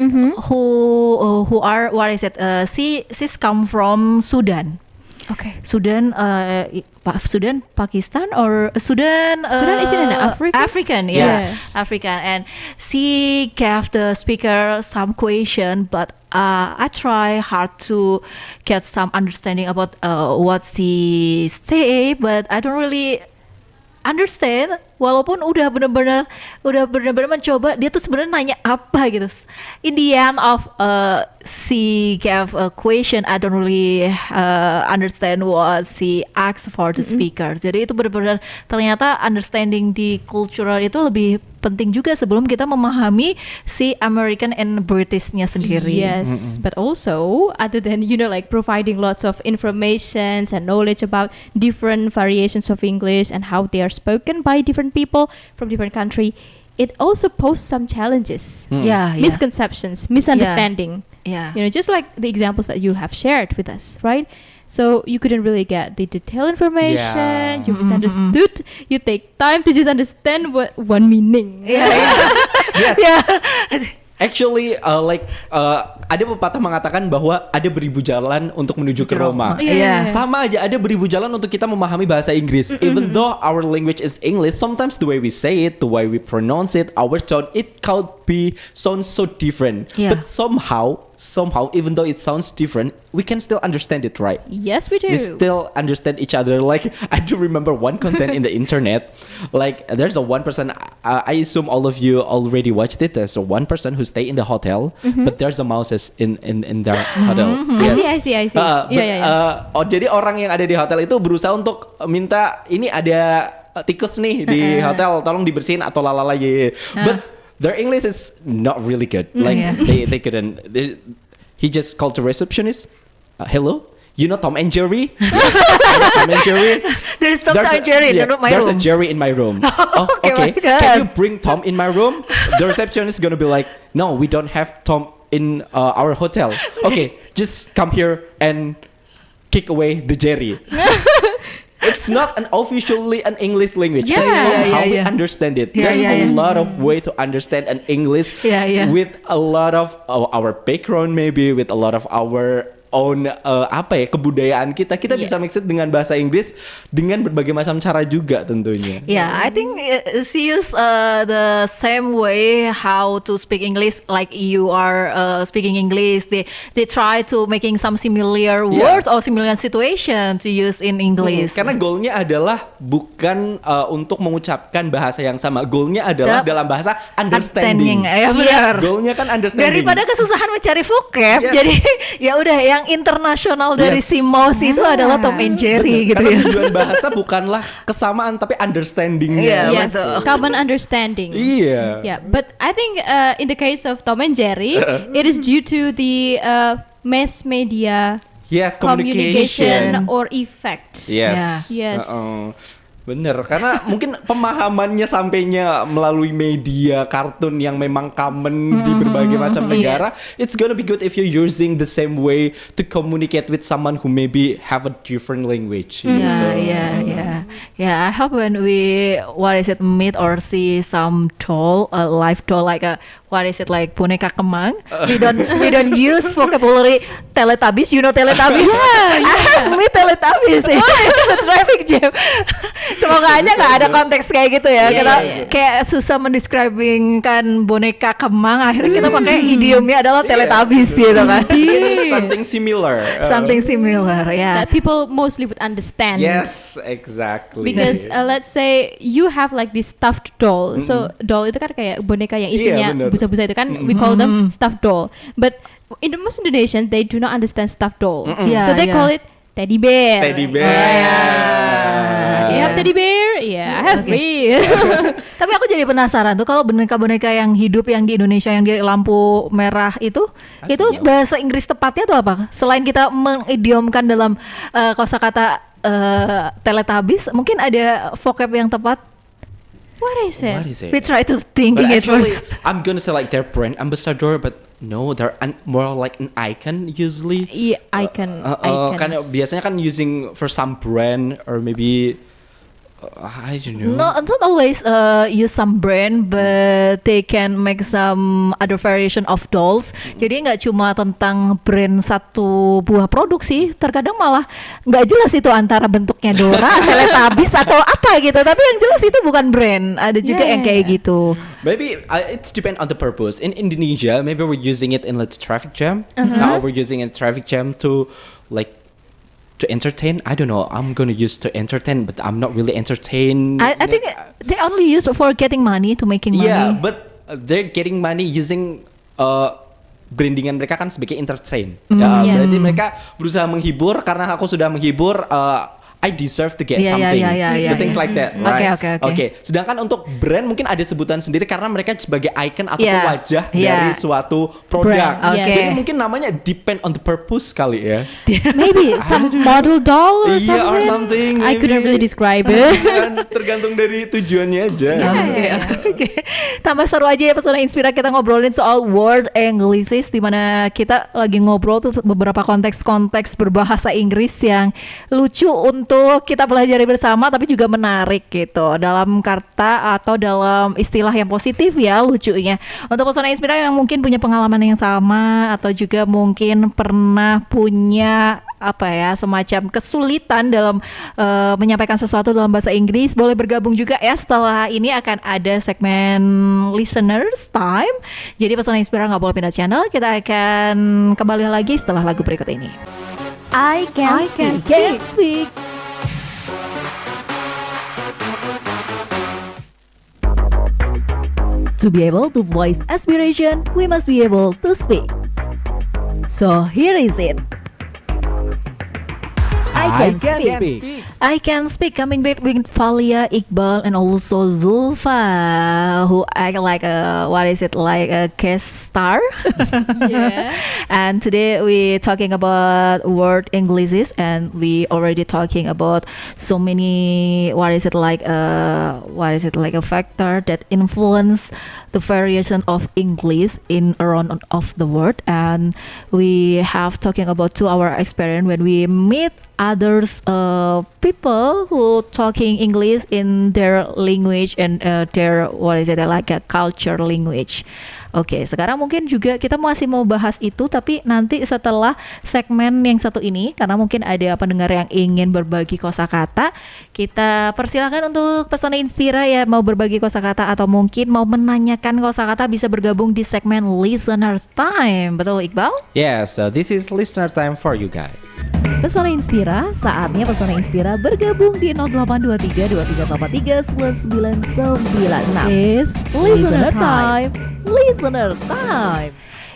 who are what is it? She's come from Sudan. okay. Sudan, Sudan, Pakistan, or Sudan? Sudan is in Africa? African, yes, Yes. African. And she gave the speaker some question, but I try hard to get some understanding about what she say, but I don't really understand. Walaupun udah benar-benar mencoba, dia tuh sebenarnya nanya apa gitu. In the end of she gave a question, I don't really understand what she asked for the speaker. Jadi itu benar-benar ternyata understanding di cultural itu lebih penting juga sebelum kita memahami si American and Britishnya sendiri. Yes, but also other than like providing lots of informations and knowledge about different variations of English and how they are spoken by different people from different country, it also poses some challenges, Yeah, yeah. misconceptions, misunderstanding. Yeah. Just like the examples that you have shared with us, right? So you couldn't really get the detailed information. Yeah. You misunderstood. You take time to just understand what one meaning. Yes. Yeah. Actually, ada pepatah mengatakan bahwa ada beribu jalan untuk menuju ke Roma. Iya. Sama aja, ada beribu jalan untuk kita memahami bahasa Inggris. Even though our language is English, sometimes the way we say it, the way we pronounce it, our tone, it could be sounds so different. Yeah. But somehow, even though it sounds different, we can still understand it, right? Yes, we do. We still understand each other. Like, I do remember one content in the internet. Like, there's a one person, I assume all of you already watched it. There's a one person who stay in the hotel, but there's a mouses in their hotel. I see. Jadi orang yang ada di hotel itu berusaha untuk minta, ini ada tikus nih di hotel, tolong dibersihin atau lalala gitu. But their English is not really good. Like, they couldn't. He just called the receptionist. Hello, you know Tom and Jerry? Yes, I know Tom and Jerry. There's Tom and Jerry in my there's room. a Jerry in my room. Oh, okay. my God. Can you bring Tom in my room? The receptionist is gonna be like, no, we don't have Tom in our hotel. Okay, just come here and kick away the Jerry. It's not officially an English language, but Yeah. somehow we Yeah. understand it. Yeah, There's yeah, a yeah. lot of way to understand an English with a lot of our background, maybe with a lot of our own kebudayaan kita bisa mix it dengan bahasa Inggris dengan berbagai macam cara juga tentunya. Yeah, I think she use the same way how to speak English like you are speaking English. They try to making some similar words or similar situation to use in English. Karena goalnya adalah bukan untuk mengucapkan bahasa yang sama. Goalnya adalah dalam bahasa understanding. Ya benar. Goalnya kan understanding. Daripada kesusahan mencari vocab, Yes. jadi ya udah yang internasional dari Yes. si mouse itu adalah Tom and Jerry gitu Karena ya. tujuan bahasa bukanlah kesamaan tapi understandingnya. Iya, Yes, betul. common understanding. Iya. Yeah, but I think in the case of Tom and Jerry, it is due to the mass media Yes, communication or effect. Yes. Yes. Bener, karena mungkin pemahamannya sampainya melalui media kartun yang memang common di berbagai macam negara. It's gonna be good if you're using the same way to communicate with someone who maybe have a different language. Yeah. I hope when we meet or see some doll, a live doll like a like boneka kemang, we don't use vocabulary Teletubbies. You know Teletubbies? I have meet Teletubbies in the traffic jam. Semoga aja nggak ada konteks kayak gitu ya. Kita kayak susah mendescribingkan boneka kemang. Akhirnya kita pakai idiomnya adalah Teletubbies gitu kan. It is something similar. Something similar, yeah. That people mostly would understand. Yes, exactly. Because let's say you have like this stuffed doll. So doll itu kan kayak boneka yang isinya bener. busa-busa itu kan. We call them stuffed doll. But in the most Indonesian they do not understand stuffed doll. Yeah, So they call it Teddy bear. Teddy bear. Do you have teddy bear? Yeah, I have Oke. three. Tapi aku jadi penasaran tuh kalau boneka-boneka yang hidup yang di Indonesia yang di lampu merah itu bahasa Inggris tepatnya tuh apa? Selain kita mengidiomkan dalam kosakata Teletubbies, mungkin ada vocab yang tepat. What is it? What is it? We try to thinking But it actually, first. I'm gonna say like they're brand ambassador, but no, they're more like an icon usually. Yeah, icon. Kind of biasanya kan using for some brand or maybe I don't know. No, not always use some brand, but they can make some other variation of dolls. Jadi nggak cuma tentang brand satu buah produk sih, terkadang malah nggak jelas itu antara bentuknya Dora, Teletubbies atau apa gitu. Tapi yang jelas itu bukan brand. Ada juga Yeah, yang kayak yeah. gitu. Maybe it's depend on the purpose. In Indonesia, maybe we're using it in like traffic jam. We're using a traffic jam to like to entertain. I don't know. I'm gonna use to entertain, but I'm not really entertain. I think they only use it for getting money to making money. Yeah, but they're getting money using brandingan mereka kan sebagai entertain. Ya, Yes. berarti mereka berusaha menghibur karena aku sudah menghibur. I deserve to get Yeah, something. yeah, The things like that, Oke, right? oke, oke. Sedangkan untuk brand mungkin ada sebutan sendiri karena mereka sebagai icon atau Yeah, wajah yeah. dari suatu produk. Brand, oke. Jadi mungkin namanya depend on the purpose kali ya. Maybe some model doll or Iya, or something. something, I couldn't maybe. really describe it. Kan tergantung dari tujuannya aja. Oke. Tambah seru aja ya pesona Inspira kita ngobrolin soal word Anglicis di mana kita lagi ngobrol tuh beberapa konteks-konteks berbahasa Inggris yang lucu untuk kita pelajari bersama tapi juga menarik gitu dalam kata atau dalam istilah yang positif ya lucunya. Untuk pesona Inspira yang mungkin punya pengalaman yang sama atau juga mungkin pernah punya apa ya semacam kesulitan dalam menyampaikan sesuatu dalam bahasa Inggris boleh bergabung juga ya. Setelah ini akan ada segmen listeners time, jadi pesona Inspira nggak boleh pindah channel. Kita akan kembali lagi setelah lagu berikut ini. I can speak. To be able to voice aspiration, we must be able to speak. So here is it. I can speak. I can speak. Coming back with Valia, Iqbal, and also Zulfa, who act like like a guest star. Yeah. And today we talking about word English, and we already talking about so many like a factor that influence the variation of English in around of the word. And we have talking about to our experience when we meet others people who talking English in their language and their like a culture language. Oke, sekarang mungkin juga kita masih mau bahas itu, tapi nanti setelah segmen yang satu ini, karena mungkin ada pendengar yang ingin berbagi kosakata, kita persilakan untuk pesona Inspira ya mau berbagi kosakata atau mungkin mau menanyakan kosakata bisa bergabung di segmen Listeners Time. Betul Iqbal? Yeah, so this is listener time for you guys. Pesona Inspira, saatnya Pesona Inspira bergabung di 0823 2383 9996. Is Listener Time. Listener Time.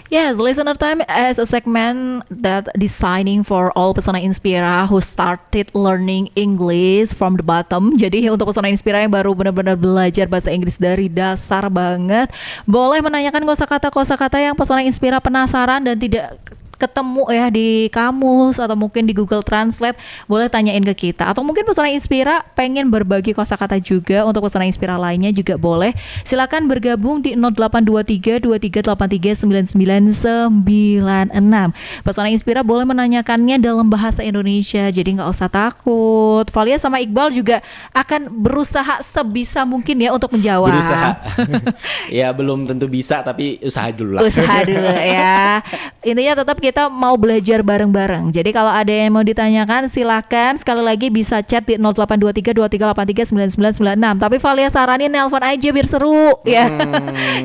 Yes, Listener Time as a segment that designing for all Pesona Inspira who started learning English from the bottom. Jadi untuk Pesona Inspira yang baru benar-benar belajar bahasa Inggris dari dasar banget, boleh menanyakan kosakata-kosakata yang Pesona Inspira penasaran dan tidak ketemu ya di kamus atau mungkin di Google Translate, boleh tanyain ke kita. Atau mungkin Pesona Inspira pengen berbagi kosakata juga untuk Pesona Inspira lainnya juga boleh. Silakan bergabung di 0823 2383 9996. Pesona Inspira boleh menanyakannya dalam bahasa Indonesia, jadi nggak usah takut. Valia sama Iqbal juga akan berusaha sebisa mungkin ya untuk menjawab. Berusaha. Ya belum tentu bisa tapi usaha dulu lah. Usaha dulu ya. Intinya tetap kita mau belajar bareng-bareng. Jadi kalau ada yang mau ditanyakan silakan sekali lagi bisa chat di 0823 2383 9996. Tapi Valia saranin nelpon aja biar seru ya.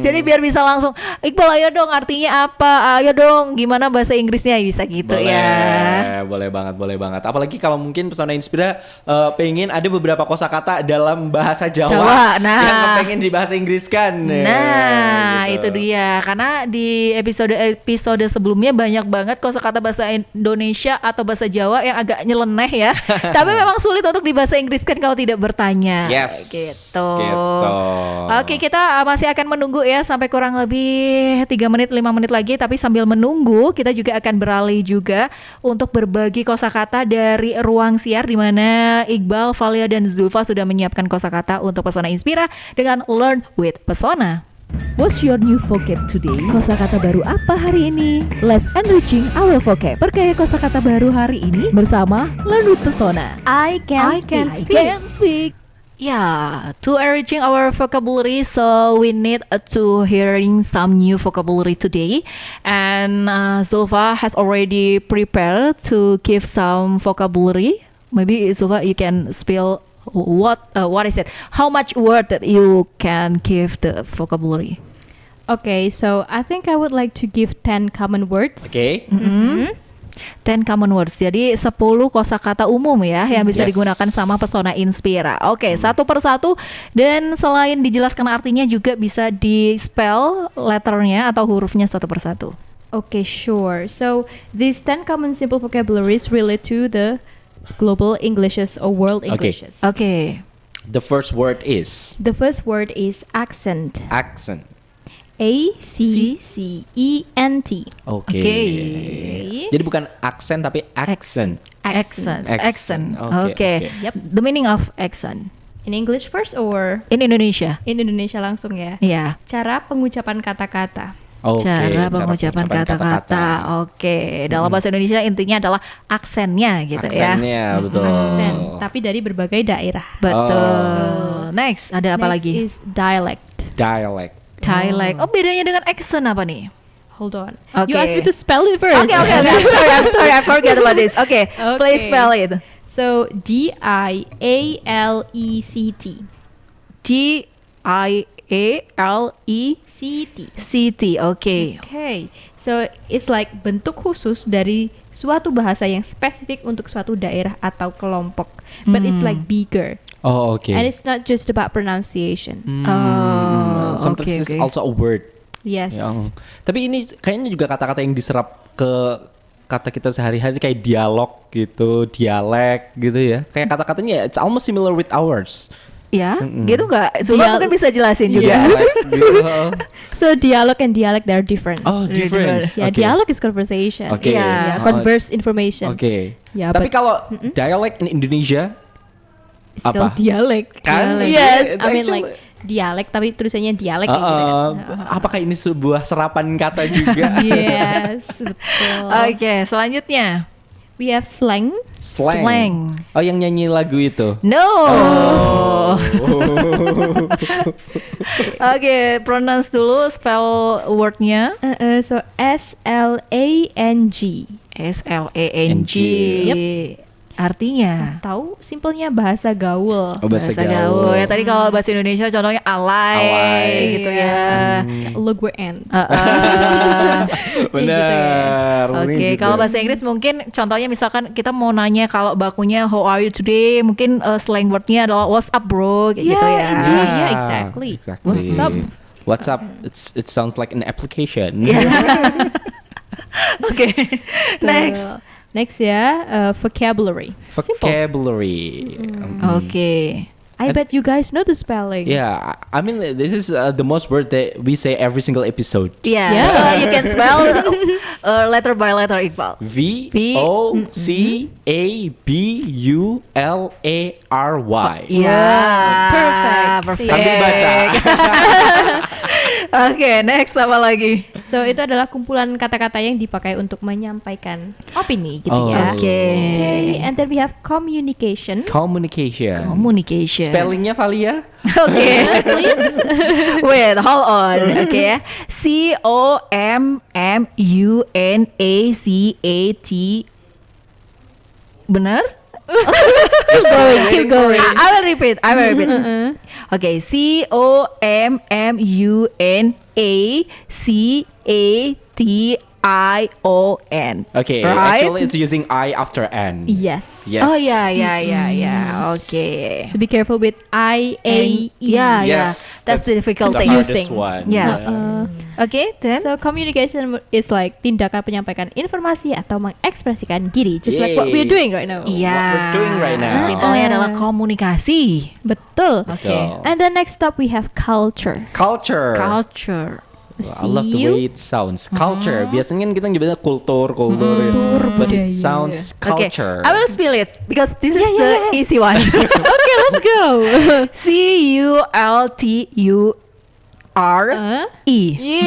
Jadi biar bisa langsung Iqbal ayo dong artinya apa? Ayo dong gimana bahasa Inggrisnya bisa gitu Boleh, ya. boleh banget. Apalagi kalau mungkin Pesona Inspira pengen ada beberapa kosakata dalam bahasa Jawa, Jawa, nah. yang pengen dibahasa Inggriskan. Nah, gitu. itu dia. Karena di episode sebelumnya banyak banget kosakata bahasa Indonesia atau bahasa Jawa yang agak nyeleneh ya. Tapi memang sulit untuk di bahasa Inggris kan kalau tidak bertanya. Yes. Gitu. Gitu. Oke, kita masih akan menunggu ya sampai kurang lebih 3 menit 5 menit lagi. Tapi sambil menunggu kita juga akan beralih juga untuk berbagi kosakata dari ruang siar di mana Iqbal, Valia dan Zulfa sudah menyiapkan kosakata untuk Pesona Inspira dengan Learn with Pesona. What's your new vocab today? Kosakata baru apa hari ini? Let's enriching our vocab. Perkaya kosakata baru hari ini bersama Learn with Pesona. I can speak. Yeah, to enriching our vocabulary, so we need to hearing some new vocabulary today. And Zulfa has already prepared to give some vocabulary. Maybe Zulfa, you can spell what is it? How much word that you can give the vocabulary? Okay, so I think I would like to give 10 common words. Oke. 10 common words. Jadi 10 kosakata umum ya yang bisa Yes. digunakan sama Pesona Inspira. Oke, satu persatu dan selain dijelaskan artinya juga bisa di-spell letternya atau hurufnya satu persatu. Okay, sure. So these 10 common simple vocabularies relate to the global Englishes or world Okay. Englishes. Oke. The first word is The first word is accent. accent. A-C-C-E-N-T. Oke. Oke. Jadi bukan aksen tapi accent. Accent. Accent. Accent. Oke, Oke. oke. Yep. The meaning of accent In English first or in Indonesia. in Indonesia langsung ya? Iya. Cara pengucapan kata-kata. Oke, Cara pengucapan kata-kata. Oke, dalam bahasa Indonesia intinya adalah aksennya gitu ya. Aksennya betul. Accent, tapi dari berbagai daerah. Betul. Next, ada apa Next lagi? is dialect. Dialect. Dialect. Oh, bedanya dengan accent apa nih? Hold on. Okay. You asked me to spell it first. Oke. I'm sorry, I forget about this. Oke, please Okay. spell it. So D-I-A-L-E-C-T. Dialect. C-T. Oke. Okay. So it's like bentuk khusus dari suatu bahasa yang spesifik untuk suatu daerah atau kelompok. But it's like bigger. Oh, oke. And it's not just about pronunciation. Oh, Sometimes oke, it's oke. also a word. Yes. Tapi ini kayaknya juga kata-kata yang diserap ke kata kita sehari-hari kayak dialog gitu, dialek gitu ya. Kayak kata-katanya it's almost similar with ours. Ya, gitu nggak? Coba mungkin bisa jelasin juga. Dialek gitu. So dialog and dialect they're different. Oh, different. Yeah, Okay. dialog is conversation. Oke. Yeah, Oh, converse information. Oke. Yeah, Tapi but kalau dialek in Indonesia still apa? dialect. Kan? Yes, It's I mean actually- like dialek tapi tulisannya dialek kayak gitu kan. apakah ini sebuah serapan kata juga? Yes, betul. Oke, selanjutnya. We have slang. Slang. Oh, yang nyanyi lagu itu. No. Oh. Oke, pronounce dulu, spell wordnya. So S-L-A-N-G. SLANG. Artinya Tahu simpelnya bahasa gaul. Oh, bahasa gaul. Ya tadi kalau bahasa Indonesia contohnya alay, Alay. gitu ya. Look where end. Benar. Oke, Gitu. kalau bahasa Inggris mungkin contohnya misalkan kita mau nanya kalau bakunya how are you today, mungkin slang wordnya adalah what's up bro, kayak gitu ya. indeed. Yeah, exactly. What's up? What's up? It sounds like an application. Oke, next. Next ya, vocabulary. Simple. Vocabulary. Oke. I bet you guys know the spelling. Yeah, I mean this is the most word that we say every single episode. Yeah. Yeah. So you can spell letter by letter, Iqbal. VOCABULARY. Yeah. Perfect. Sambil baca. Oke, next apa lagi? So itu adalah kumpulan kata-kata yang dipakai untuk menyampaikan opini gitu Oh. ya. Oke. Okay, and then we have communication. Communication. Communication. Spellingnya Valia? Oke. Please. Wait, hold on. Oke ya. COMMUNACAT. Benar? Keep going. I will repeat. Okay, COMMUNACATION. Okay, Right? actually it's using I after N. Yes. Yes. Oh ya. Oke. So be careful with I, A, E. Yeah, Yes, That's the difficult the thing. hardest one. Yeah. Okay, then. So communication is like tindakan penyampaikan informasi atau mengekspresikan diri, just like what we're Yay. doing right now. Iya. What we're doing right now. Simpelnya adalah komunikasi. Betul. Oke. And then next up we have culture. Culture. Culture. I love the way it sounds. Culture. Biasanya kan kita nyebutnya kultur, ya. But it sounds Okay, culture. I will spell it because this is Yeah, the yeah. easy one. Okay, let's go. CULTURE. Yeah. Yeay.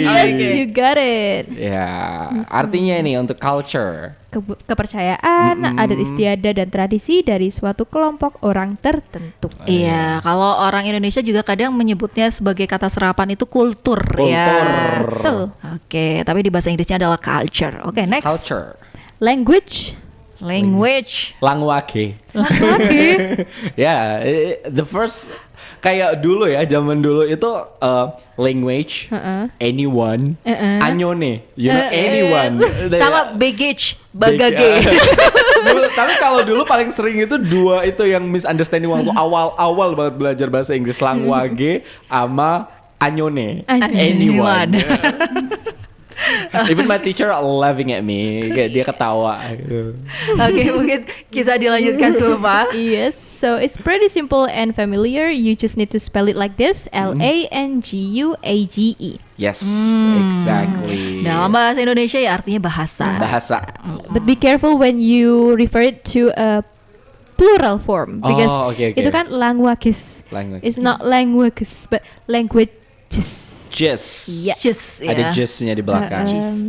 Yes, you got it. Ya, artinya ini untuk culture. Kepercayaan, adat istiadat dan tradisi dari suatu kelompok orang tertentu. Iya, kalau orang Indonesia juga kadang menyebutnya sebagai kata serapan itu kultur, Kultur. ya. Betul. Oke, tapi di bahasa Inggrisnya adalah culture. Oke, next. Culture. Language. Language. Langwage. Lagi. Ya, the first kayak dulu ya, zaman dulu itu language, anyone, anyone, you know, anyone. Sama baggage, bagage. Tapi kalau dulu paling sering itu dua itu yang misunderstanding waktu awal-awal banget belajar bahasa Inggris, langwage sama anyone, anyone. Even my teacher laughing at me, kayak dia ketawa. Oke, mungkin bisa dilanjutkan Sulfa. Yes, so it's pretty simple and familiar. You just need to spell it like this: LANGUAGE. Yes, exactly. Dalam bahasa Indonesia ya artinya bahasa. Bahasa. But be careful when you refer it to a plural form because okay. itu kan languages. Languages. It's not languages but languages. Just. Just ya. Ada justnya di belakang.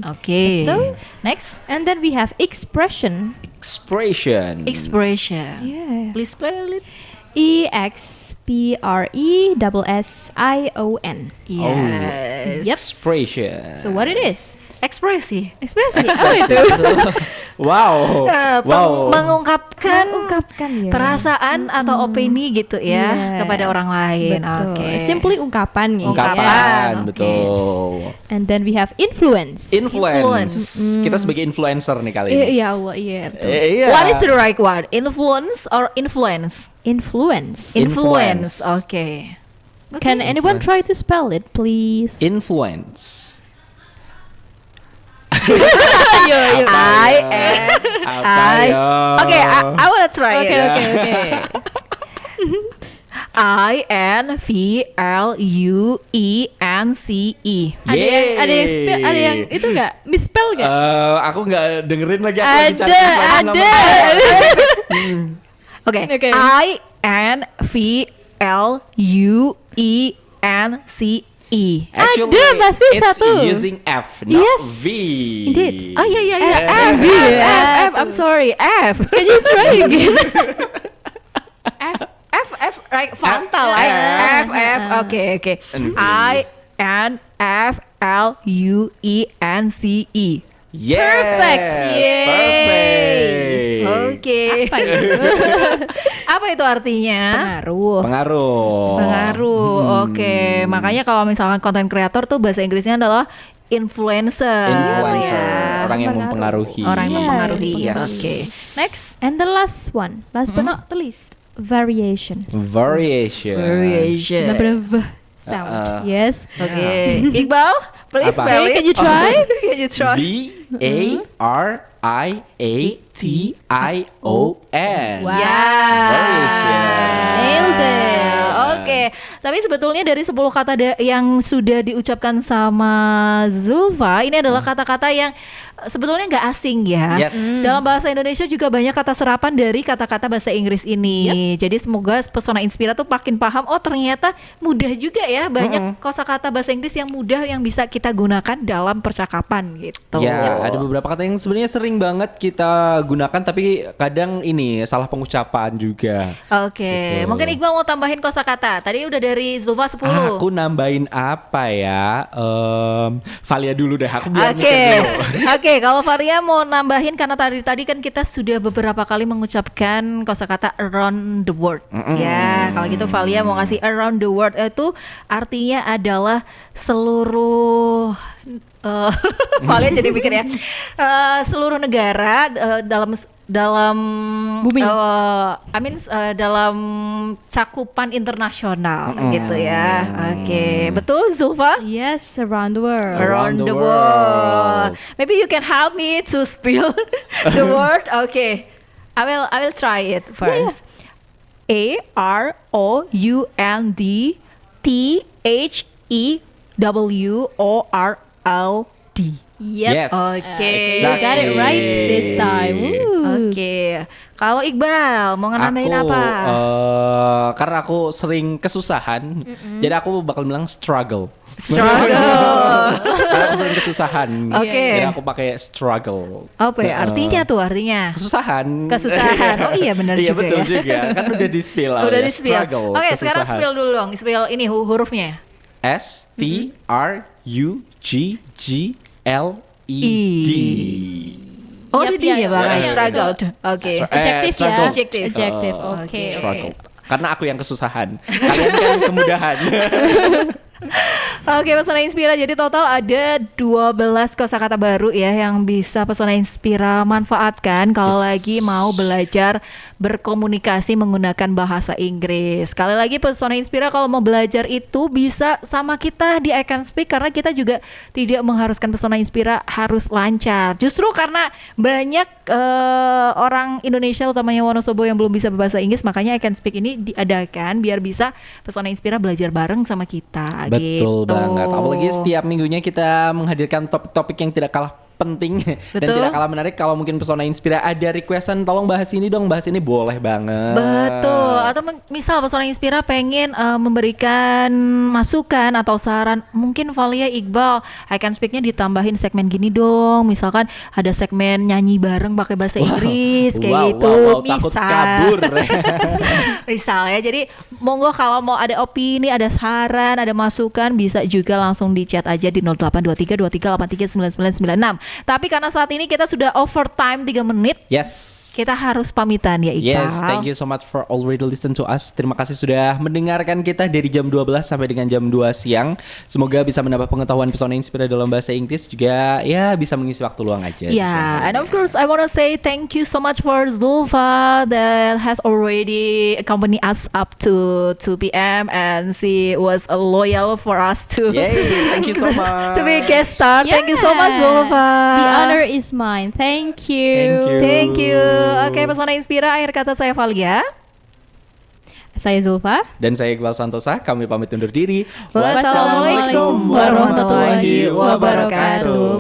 Oke. Betul. Next, And then we have expression. Expression. expression. Yeah. Please spell it. EXPRESSION. Yes. Yep. Expression. So what it is? Ekspresi. Ekspresi. Apa itu? Wow. Wow. Mengungkapkan Mengungkapkan ya. perasaan atau opini gitu ya Yeah. kepada orang lain. Betul. Oke. Simply ungkapan ya. Ungkapan, Oke. betul. And then we have influence. Influence. Kita sebagai influencer nih kali ini. Ya Allah, iya betul. Iya. What is the right word? Influence or influence? Influence. Influence. Oke. Can anyone try to spell it, please? Influence. I am Apa ya? Okay, I wanna try Oke, it. oke, oke. INFLUENCE. Ada yang spell, ada yang itu enggak misspell enggak? Aku nggak dengerin lagi. Aku lagi cari Ada, influence ada. Oke. Oke. INFLUENCE. Actually, Ada, masih it's satu. using F, not Yes, V. indeed. Oh iya iya iya. F, F, ya. F, I'm sorry. F. Can you try again? F, right? Fanta, right? F, F. Oke. And V. INFLUENCE. Yes, Perfect. Yay. Perfect. Oke. Apa itu? Apa itu artinya? Pengaruh. Pengaruh. Oke. Makanya kalau misalkan konten kreator tuh bahasa Inggrisnya adalah influencer. Influencer, Ya. orang yang mempengaruhi. Orang yang Iya, mempengaruhi. Yes. Oke. Next. And the last one, last but not the least, variation. Variation. Variation. Number V sound. Yes. Oke. Iqbal, please Apa? spell it. Okay, can you try? Can you try? VARIATION. Wow. Variation. Nailed it. Oke, tapi sebetulnya dari 10 kata yang sudah diucapkan sama Zulfa, ini adalah kata-kata yang sebetulnya nggak asing ya. Yes. Dalam bahasa Indonesia juga banyak kata serapan dari kata-kata bahasa Inggris ini. Jadi semoga Pesona Inspira tuh makin paham, oh ternyata mudah juga ya, banyak kosakata bahasa Inggris yang mudah yang bisa kita gunakan dalam percakapan gitu. Ya, ada beberapa kata yang sebenarnya sering banget kita gunakan tapi kadang ini salah pengucapan juga. Oke, Gitu. mungkin Iqbal mau tambahin kosakata. Tadi udah dari Zulfa 10. Aku nambahin apa ya? Valia dulu deh, aku biar Oke, mikir dulu. oke. Kalau Varia mau nambahin karena tadi kan kita sudah beberapa kali mengucapkan kosakata around the world. Ya, kalau gitu Valia mau ngasih around the world itu artinya adalah seluruh. Valia jadi pikir ya, seluruh negara dalam dalam Booming. dalam cakupan internasional gitu ya. Oke, betul Zulfa? Yes, around the world. Around the world. world. Maybe you can help me to spell the word. Okay, I will try it first. AROUNDTHEWORLD. Yep. Yes. Okay. You got it right this time. Woo. Oke, kalau Iqbal mau nambahin apa? Karena aku sering kesusahan, jadi aku bakal bilang struggle. Struggle. Karena aku sering kesusahan, Oke. jadi aku pakai struggle. Apa ya? Artinya tuh artinya Kesusahan. kesusahan. Oh iya benar Iya juga betul ya. juga, kan udah di spill. Udah ya. di spill. Struggle, Oke, sekarang kesusahan. spill dulu dong. Spill ini hurufnya. STRUGGLED. Oh, Yap, ada dia ya, Bang. ya, Struggle. Oke. Adjective ya. struggle. Adjective. Oh, Oke. struggle. Karena aku yang kesusahan, kalian kan kemudahan. Oke, Pesona Inspira. Jadi total ada 12 kosakata baru ya yang bisa Pesona Inspira manfaatkan kalau Yes. lagi mau belajar berkomunikasi menggunakan bahasa Inggris. Sekali lagi Pesona Inspira kalau mau belajar itu bisa sama kita di I Can Speak karena kita juga tidak mengharuskan Pesona Inspira harus lancar. Justru karena banyak orang Indonesia utamanya Wonosobo yang belum bisa berbahasa Inggris, makanya I Can Speak ini diadakan biar bisa Pesona Inspira belajar bareng sama kita. Betul gitu. banget. Apalagi setiap minggunya kita menghadirkan topik-topik yang tidak kalah penting dan Betul. tidak kalah menarik. Kalau mungkin Pesona Inspira ada requestan, tolong bahas ini dong, bahas ini boleh banget. Betul. Atau misal Pesona Inspira pengen memberikan masukan atau saran, mungkin Valia, Iqbal, I Can Speak-nya ditambahin segmen gini dong. Misalkan ada segmen nyanyi bareng pakai bahasa Inggris kayak gitu. Takut kabur. Misal ya. Jadi monggo kalau mau ada opini, ada saran, ada masukan bisa juga langsung di chat aja di 082323839996. Tapi karena saat ini kita sudah overtime 3 menit, Yes. kita harus pamitan ya Iqbal. Yes, thank you so much for already listen to us. Terima kasih sudah mendengarkan kita dari jam 12 sampai dengan jam 2 siang. Semoga bisa menambah pengetahuan Pesona Inspira dalam bahasa Inggris, juga ya bisa mengisi waktu luang aja. di sana. Yeah, and of course I want to say thank you so much for Zulfa that has already accompanied us up to 2 p.m. and she was loyal for us to Yay, thank you so much. to be guest star. Thank you so much Yeah. Zulfa. The honor is mine. Thank you. Thank you. Thank you. Oke, Pesona Inspira, akhir kata saya Valia. Saya Zulfa. Dan saya Iqbal Santosa, kami pamit undur diri. Wassalamualaikum warahmatullahi wabarakatuh.